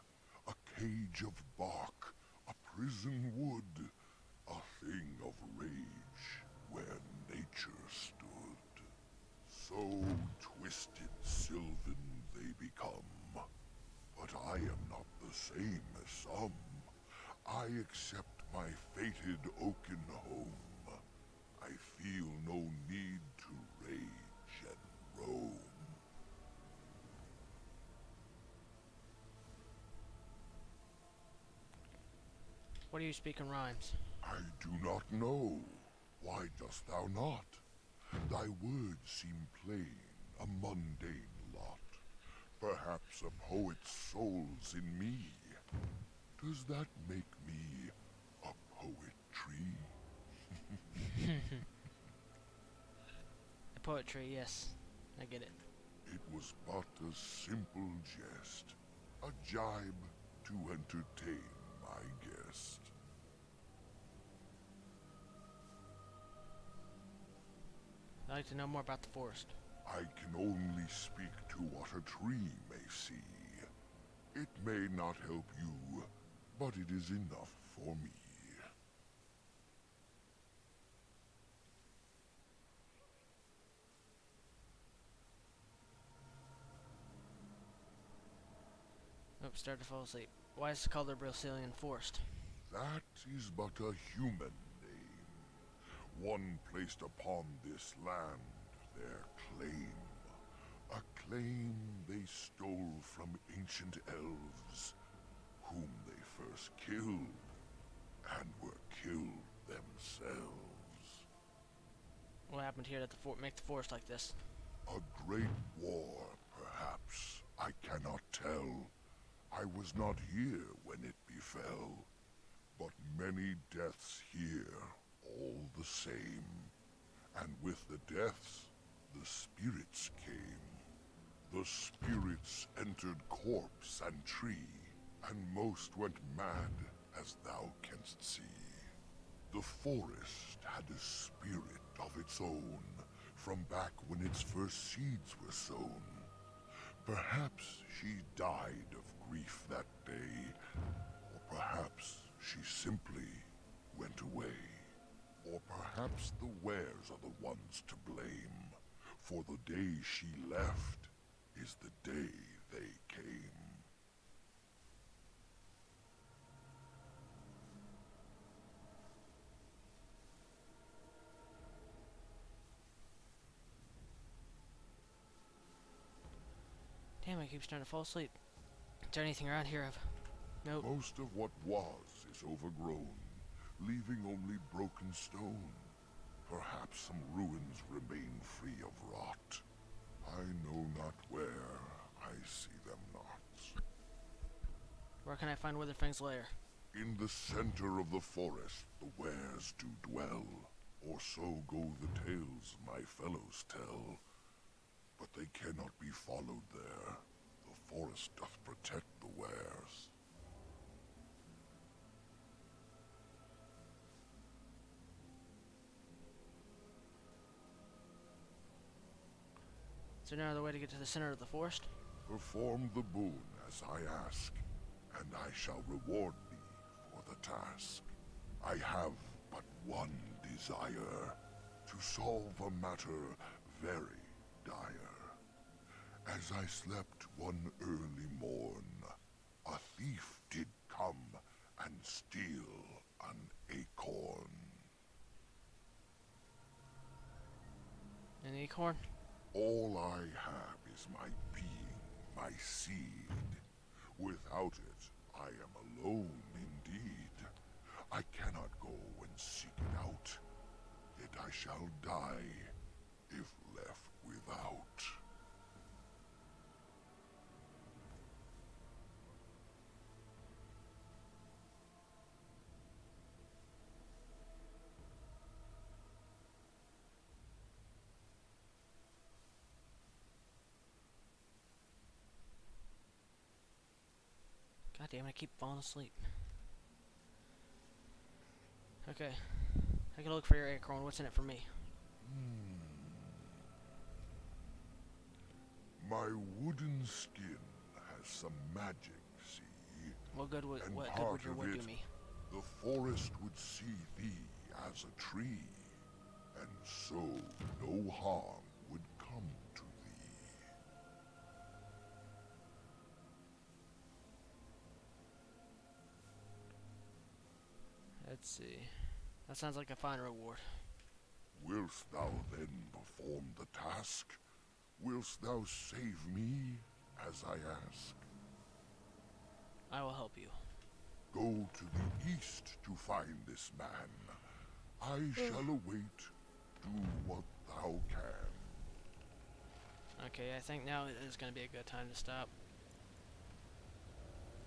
A cage of bark, a prison wood. A thing of rage where nature stood. So twisted Sylvan they become. But I am not the same as some. I accept my fated oaken home. I feel no need to rage and roam. What do you speak in rhymes? I do not know. Why dost thou not? Thy words seem plain, a mundane lot. Perhaps a poet's soul's in me. Does that make me a poetry? The poetry, yes. I get it. It was but a simple jest, a jibe to entertain my guest. I'd like to know more about the forest. I can only speak to what a tree may see. It may not help you, but it is enough for me. Nope, started to fall asleep. Why is it called the Brazilian Forest? That is but a human name. One placed upon this land their claim. A claim they stole from ancient elves, whom they first killed, and were killed themselves. What happened here to make the forest like this? A great war, perhaps. I cannot tell. I was not here when it befell, but many deaths here, all the same. And with the deaths, the spirits came. The spirits entered corpse and tree, and most went mad, as thou canst see. The forest had a spirit of its own, from back when its first seeds were sown. Perhaps she died of grief that day, or perhaps she simply went away. Or perhaps the wares are the ones to blame, for the day she left is the day they came. Damn, I keep starting to fall asleep. Is there anything around here of nope? Most of what was is overgrown, leaving only broken stone. Perhaps some ruins remain free of rot. I know not where, I see them not. Where can I find Witherfang's lair? In the center of the forest the wares do dwell, or so go the tales my fellows tell. But they cannot be followed there. The forest doth protect the wares. Is there no other way to get to the center of the forest? Perform the boon as I ask, and I shall reward thee for the task. I have but one desire, to solve a matter very dire. As I slept one early morn, a thief did come and steal an acorn. An acorn? All I have is my being, my seed. Without it, I am alone indeed. I cannot go and seek it out, yet I shall die if left without. God damn it, I keep falling asleep. Okay. I can look for your acorn. What's in it for me? My wooden skin has some magic, see? What good would, And what good part would your of wood do it, me? The forest would see thee as a tree, and so no harm would come to thee. Let's see. That sounds like a fine reward. Wilt thou then perform the task? Wilt thou save me as I ask? I will help you. Go to the east to find this man. I shall await. Do what thou can. Okay, I think now is going to be a good time to stop.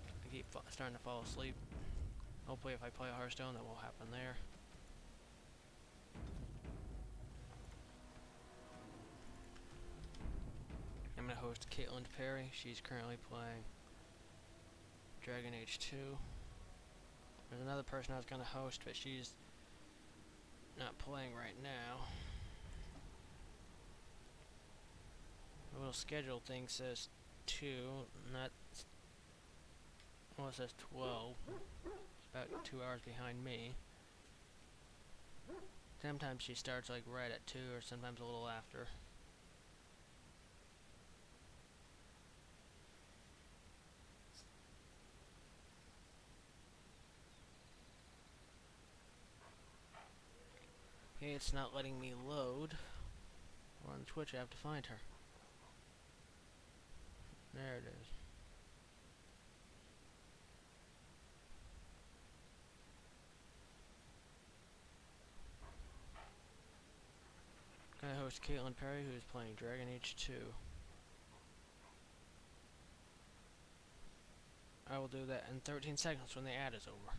I keep starting to fall asleep. Hopefully if I play a Hearthstone, that won't happen there. I'm going to host Caitlin Perry. She's currently playing Dragon Age 2. There's another person I was going to host, but she's not playing right now. The little schedule thing says 2, not... Well, it says 12. It's about 2 hours behind me. Sometimes she starts like right at 2 or sometimes a little after. Okay, it's not letting me load. Or on Twitch I have to find her. There it is. I host Caitlin Perry, who is playing Dragon Age 2. I will do that in 13 seconds when the ad is over.